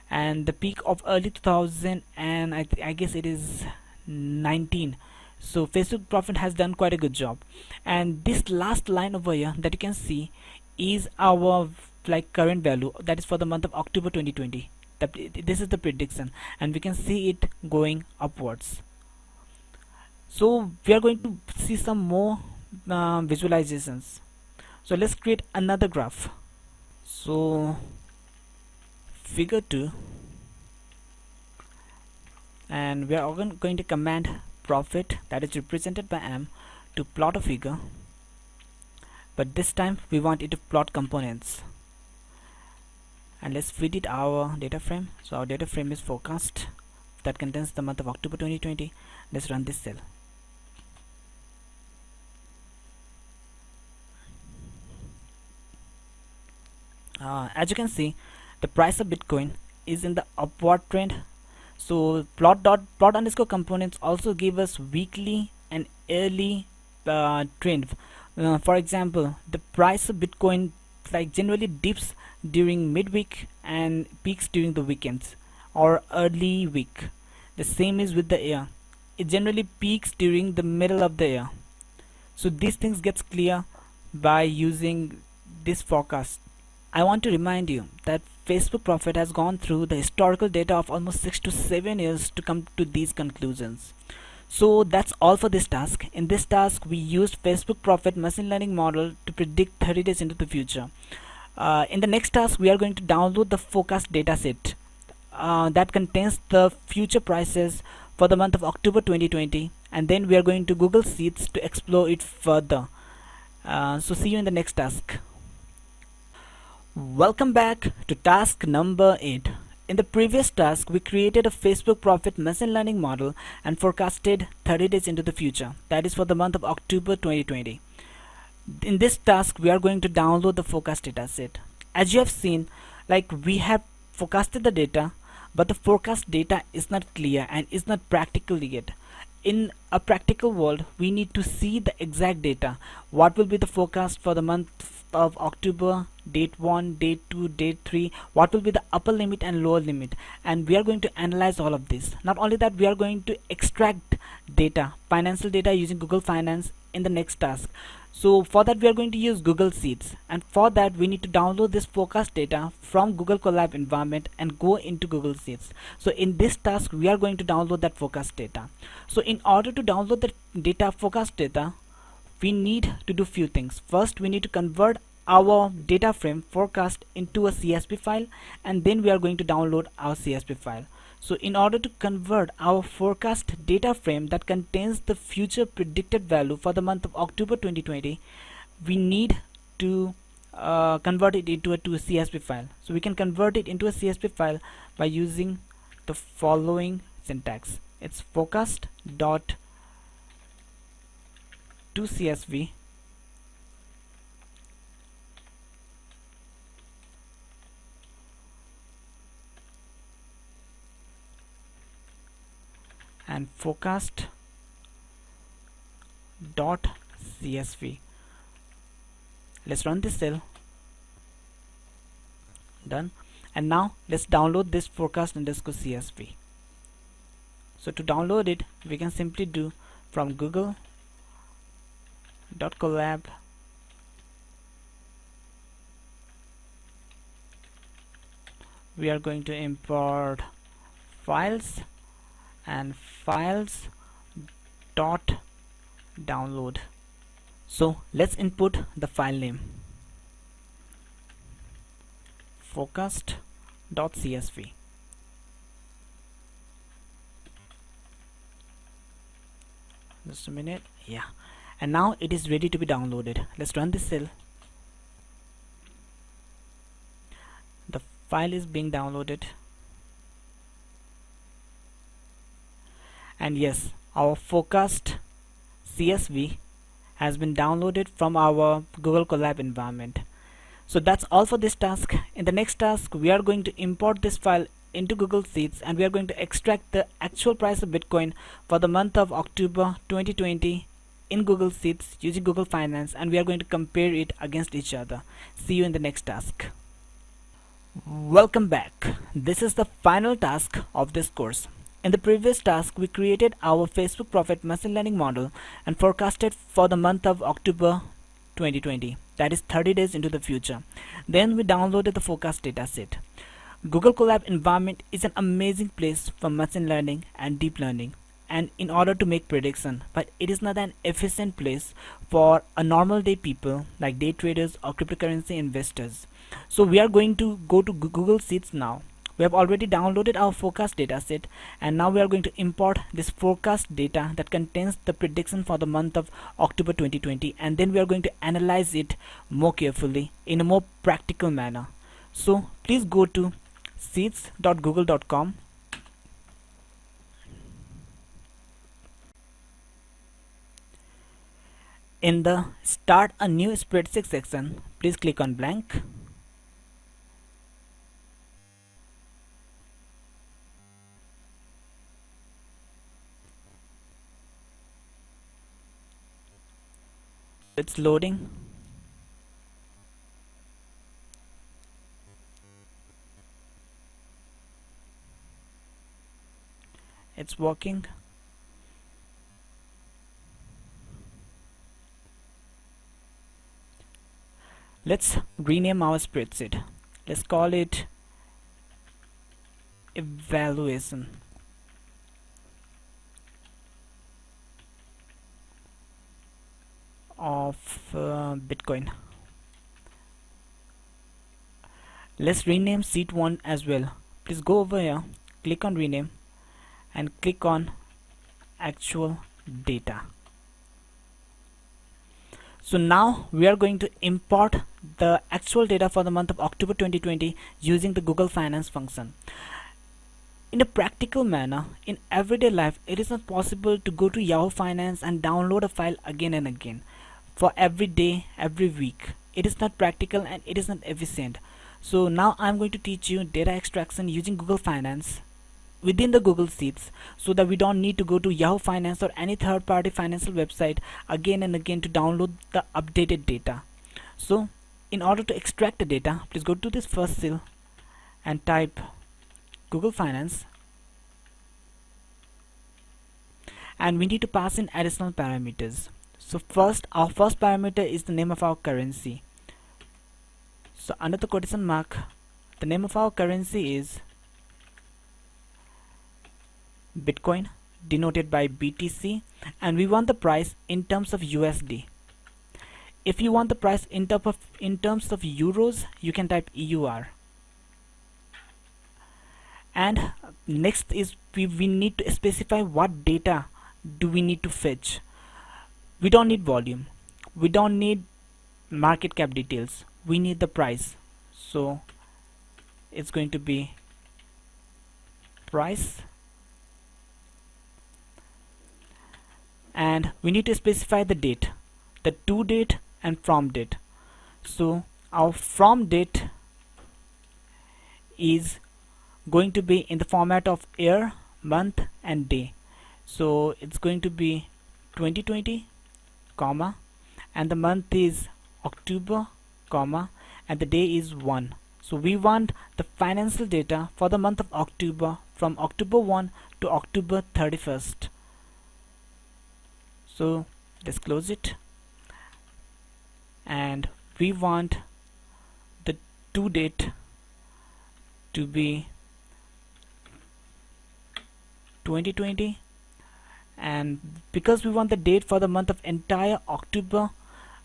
and the peak of early 2000, and I guess it is 19. So Facebook profit has done quite a good job. And this last line over here that you can see is our like current value, that is for the month of October 2020. This is the prediction, and we can see it going upwards. So we are going to see some more visualizations. So let's create another graph. So figure 2, and we are going to command profit that is represented by m to plot a figure, but this time we want it to plot components, and let's feed it our data frame. So our data frame is forecast that contains the month of October 2020. Let's run this cell. As you can see, the price of Bitcoin is in the upward trend. So plot underscore components also give us weekly and yearly trend. For example, the price of Bitcoin like generally dips during midweek and peaks during the weekends or early week. The same is with the year. It generally peaks during the middle of the year. So these things gets clear by using this forecast. I want to remind you that Facebook profit has gone through the historical data of almost 6 to 7 years to come to these conclusions. So that's all for this task. In this task, we used Facebook profit machine learning model to predict 30 days into the future. In the next task, we are going to download the forecast dataset that contains the future prices for the month of October 2020, and then we are going to Google Sheets to explore it further. So see you in the next task. Welcome back to task number 8. In the previous task, we created a Facebook profit machine learning model and forecasted 30 days into the future, that is for the month of October 2020. In this task, we are going to download the forecast dataset. As you have seen, like we have forecasted the data, but the forecast data is not clear and is not practical yet. In a practical world, we need to see the exact data. What will be the forecast for the month of October, date 1, date 2, date 3, what will be the upper limit and lower limit, and we are going to analyze all of this. Not only that, we are going to extract data, financial data using Google Finance in the next task. So for that, we are going to use Google Sheets, and for that we need to download this forecast data from Google Colab environment and go into Google Sheets. So in this task, we are going to download that forecast data. So in order to download the data, forecast data, we need to do few things. First, we need to convert our data frame forecast into a CSV file, and then we are going to download our CSV file. So in order to convert our forecast data frame that contains the future predicted value for the month of October 2020, we need to convert it into a CSV file. So we can convert it into a CSV file by using the following syntax. It's forecast dot to CSV and forecast dot CSV. Let's run this cell. Done. And now let's download this forecast underscore CSV. So to download it, we can simply do from Google .collab we are going to import files and files dot download. So let's input the file name forecast.csv. Just a minute. Yeah, and now it is ready to be downloaded. Let's run this cell. The file is being downloaded, and yes, our forecast CSV has been downloaded from our Google Colab environment. So that's all for this task. In the next task, we are going to import this file into Google Sheets, and we are going to extract the actual price of Bitcoin for the month of October 2020 in Google Sheets using Google Finance, and we are going to compare it against each other. See you in the next task. Welcome back. This is the final task of this course. In the previous task, we created our Facebook Profit machine learning model and forecasted for the month of October 2020, that is 30 days into the future. Then we downloaded the forecast dataset. Google Colab environment is an amazing place for machine learning and deep learning, and in order to make prediction, but it is not an efficient place for a normal day people like day traders or cryptocurrency investors. So we are going to go to Google Sheets now. We have already downloaded our forecast dataset, and now we are going to import this forecast data that contains the prediction for the month of October 2020, and then we are going to analyze it more carefully in a more practical manner. So please go to sheets.google.com. In the Start a New Spreadsheet section, please click on blank. It's loading. It's working. Let's rename our spreadsheet. Let's call it evaluation of Bitcoin. Let's rename sheet 1 as well. Please go over here, click on rename, and click on actual data. So now we are going to import the actual data for the month of October 2020 using the Google Finance function. In a practical manner, in everyday life, it is not possible to go to Yahoo Finance and download a file again and again for every day, every week. It is not practical and it is not efficient. So now I'm going to teach you data extraction using Google Finance within the Google Sheets, so that we don't need to go to Yahoo Finance or any third-party financial website again and again to download the updated data. So in order to extract the data, please go to this first cell and type Google Finance, and we need to pass in additional parameters. So first, our first parameter is the name of our currency. So under the quotation mark, the name of our currency is Bitcoin, denoted by BTC, and we want the price in terms of USD. If you want the price in terms of euros, you can type EUR. And next is we need to specify what data do we need to fetch. We don't need volume, we don't need market cap details, we need the price. So it's going to be price, and we need to specify the date, the to date and from date. So our from date is going to be in the format of year, month and day. So it's going to be 2020, comma, and the month is October, comma, and the day is 1. So we want the financial data for the month of October from October 1 to October 31st. So let's close it, and we want the due date to be 2020, and because we want the date for the month of entire October,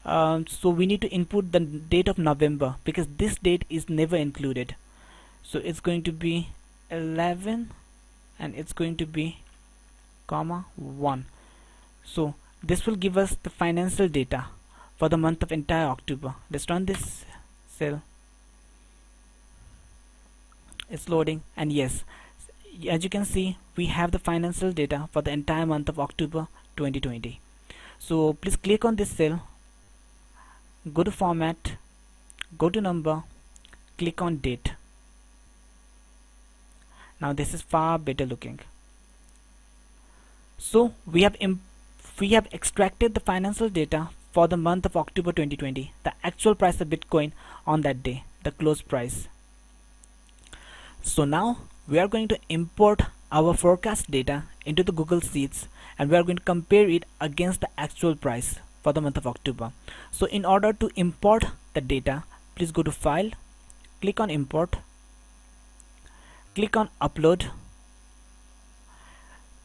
so we need to input the date of November because this date is never included. So it's going to be 11 and it's going to be comma 1. So this will give us the financial data for the month of entire October. Let's run this cell. It's loading, and yes, as you can see, we have the financial data for the entire month of October 2020. So please click on this cell, go to format, go to number, click on date. Now this is far better looking. So we have extracted the financial data for the month of October 2020, the actual price of Bitcoin on that day, the close price. So now we are going to import our forecast data into the Google Sheets, and we are going to compare it against the actual price for the month of October. So in order to import the data, please go to File, click on Import, click on Upload,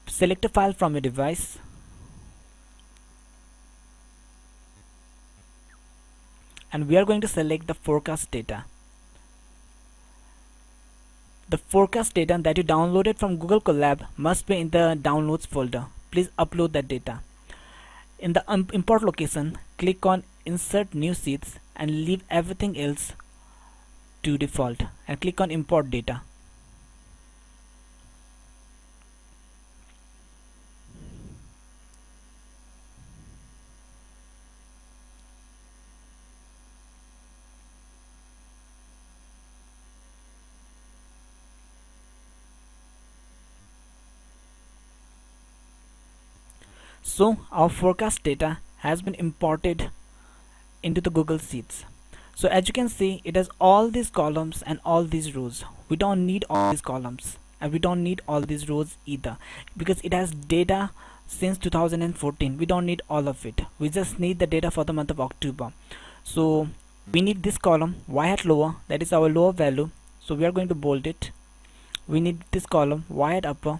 select a file from your device, and we are going to select the forecast data. The forecast data that you downloaded from Google Colab must be in the downloads folder. Please upload that data. In the import location, click on Insert New Sheets and leave everything else to default and click on Import Data. So our forecast data has been imported into the Google Sheets. So as you can see, it has all these columns and all these rows. We don't need all these columns and we don't need all these rows either, because it has data since 2014. We don't need all of it. We just need the data for the month of October. So we need this column y hat lower, that is our lower value, so we are going to bold it. We need this column y hat upper,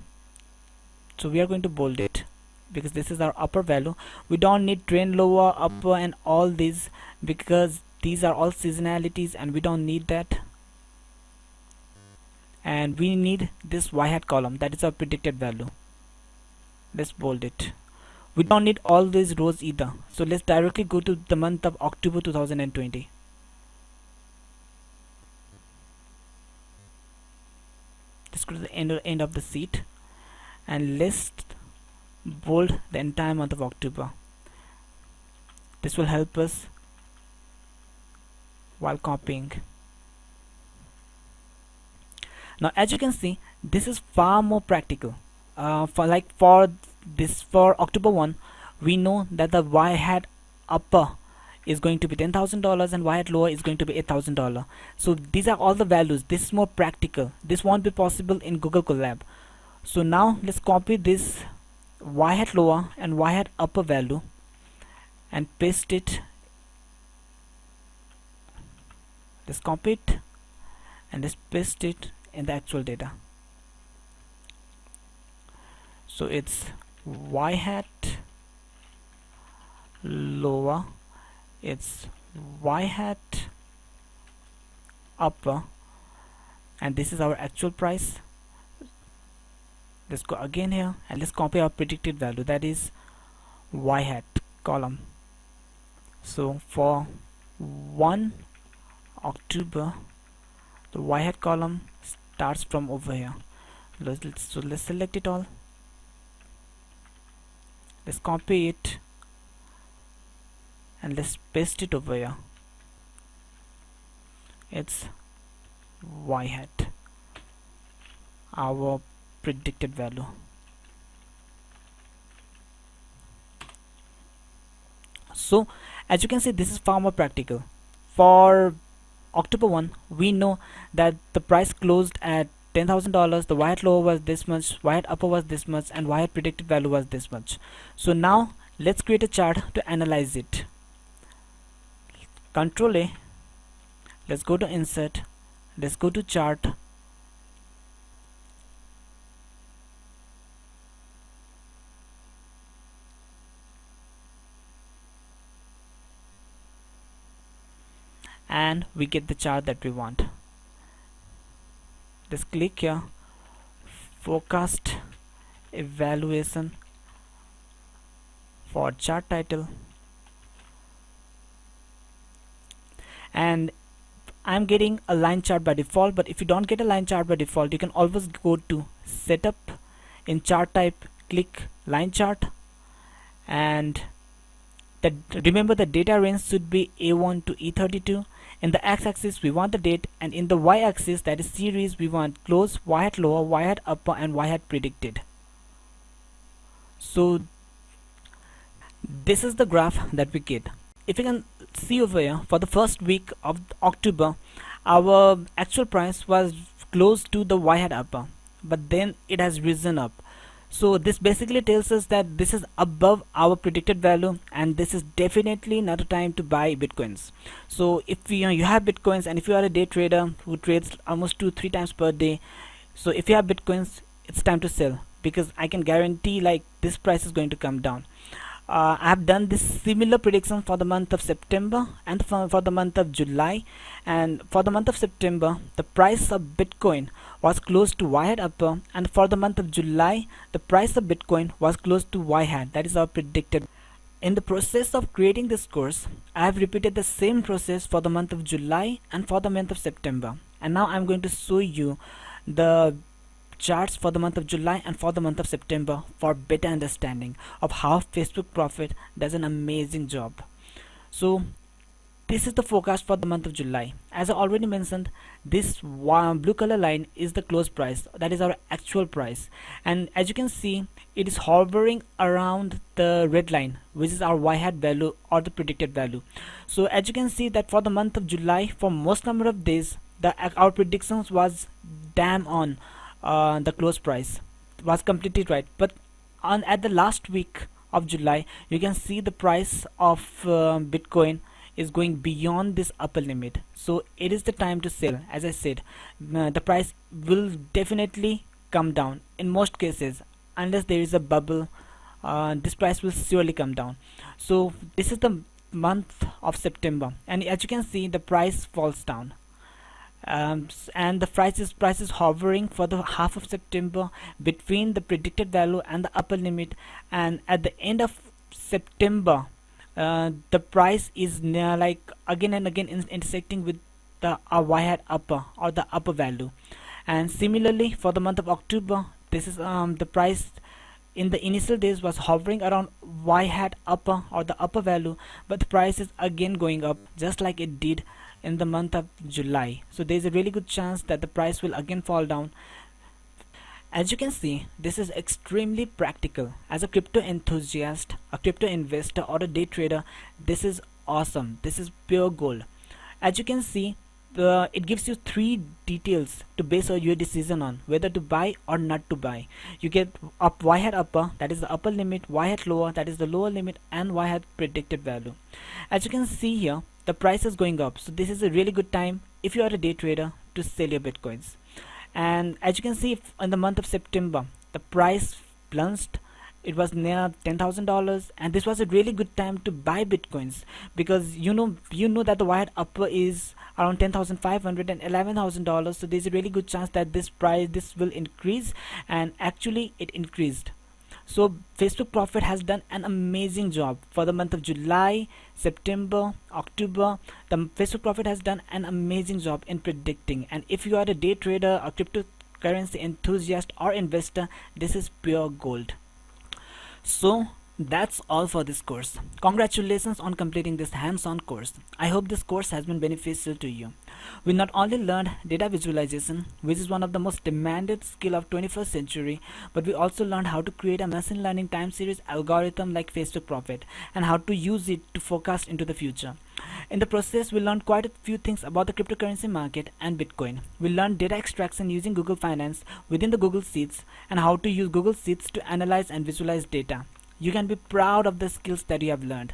so we are going to bold it because this is our upper value. We don't need trend lower, upper and all these because these are all seasonalities and we don't need that. And we need this y hat column, that is our predicted value. Let's bold it. We don't need all these rows either, so let's directly go to the month of October 2020. Let's go to the end of the sheet and let's bold the entire month of October. This will help us while copying. Now as you can see, this is far more practical. For October 1, we know that the y hat upper is going to be $10,000 and y hat lower is going to be $8,000. So these are all the values. This is more practical. This won't be possible in Google Colab. So now let's copy this y hat lower and y hat upper value and paste it. Let's copy it and let's paste it in the actual data. So it's y hat lower, it's y hat upper, and this is our actual price. Let's go again here and let's copy our predicted value, that is y hat column. So for 1 October, the y hat column starts from over here. So let's select it all. Let's copy it and let's paste it over here. It's y hat, our predicted value. So as you can see, this is far more practical. For October 1, we know that the price closed at $10,000, the y hat lower was this much, y hat upper was this much, and y hat predicted value was this much. So now let's create a chart to analyze it. Control A, let's go to insert, let's go to chart, and we get the chart that we want. Let's click here, forecast evaluation for chart title, and I'm getting a line chart by default, but if you don't get a line chart by default, you can always go to setup, in chart type click line chart, and remember the data range should be A1 to E32. In the x-axis we want the date, and in the y-axis, that is series, we want close, y-hat lower, y-hat upper, and y-hat predicted. So this is the graph that we get. If you can see over here, for the first week of October, our actual price was close to the y-hat upper, but then it has risen up. So this basically tells us that this is above our predicted value, and this is definitely not a time to buy bitcoins. So if you have bitcoins, and if you are a day trader who trades almost 2-3 times per day, so if you have bitcoins, it's time to sell, because I can guarantee like this price is going to come down. I have done this similar prediction for the month of September and for the month of July, and for the month of September the price of Bitcoin was close to y-hat upper, and for the month of July the price of Bitcoin was close to y-hat. That is our predicted. In the process of creating this course, I have repeated the same process for the month of July and for the month of September, and now I'm going to show you the charts for the month of July and for the month of September for better understanding of how Facebook Profit does an amazing job. So this is the forecast for the month of July. As I already mentioned, this blue color line is the close price, that is our actual price, and as you can see, it is hovering around the red line, which is our y-hat value or the predicted value. So as you can see that for the month of July, for most number of days, our predictions was damn on. The close price was completely right, but at the last week of July, you can see the price of Bitcoin is going beyond this upper limit. So it is the time to sell. As I said, the price will definitely come down in most cases, unless there is a bubble. This price will surely come down. So this is the month of September, and as you can see, the price falls down. And the price is hovering for the half of September between the predicted value and the upper limit, and at the end of September the price is near, like, again and again intersecting with the y-hat upper or the upper value. And similarly for the month of October, this is the price in the initial days was hovering around y-hat upper or the upper value, but the price is again going up just like it did in the month of July. So there is a really good chance that the price will again fall down. As you can see, this is extremely practical. As a crypto enthusiast, a crypto investor, or a day trader, this is awesome. This is pure gold. As you can see, it gives you 3 details to base your decision on whether to buy or not to buy. You get y-hat upper, that is the upper limit, y-hat lower, that is the lower limit, and y-hat predicted value. As you can see here, the price is going up, so this is a really good time if you are a day trader to sell your bitcoins. And as you can see, in the month of September, the price plunged. It was near $10,000, and this was a really good time to buy bitcoins, because you know that the y-hat upper is around $10,500 and $11,000. So there's a really good chance that this will increase, and actually it increased. So Facebook Profit has done an amazing job for the month of July, September, October. The Facebook Profit has done an amazing job in predicting, and if you are a day trader, a cryptocurrency enthusiast, or investor, this is pure gold. So that's all for this course. Congratulations on completing this hands-on course. I hope this course has been beneficial to you. We not only learned data visualization, which is one of the most demanded skill of 21st century, but we also learned how to create a machine learning time series algorithm like Facebook Profit, and how to use it to forecast into the future. In the process, we learned quite a few things about the cryptocurrency market and Bitcoin. We learned data extraction using Google Finance within the Google Sheets, and how to use Google Sheets to analyze and visualize data. You can be proud of the skills that you have learned.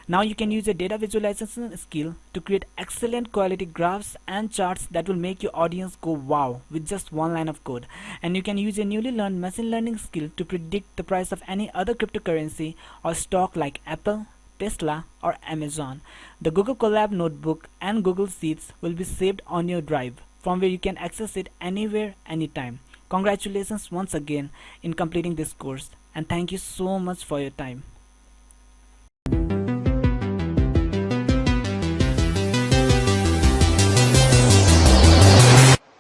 Now you can use your data visualization skill to create excellent quality graphs and charts that will make your audience go wow with just one line of code. And you can use your newly learned machine learning skill to predict the price of any other cryptocurrency or stock like Apple, Tesla, or Amazon. The Google Colab notebook and Google Sheets will be saved on your drive from where you can access it anywhere, anytime. Congratulations once again in completing this course, and thank you so much for your time.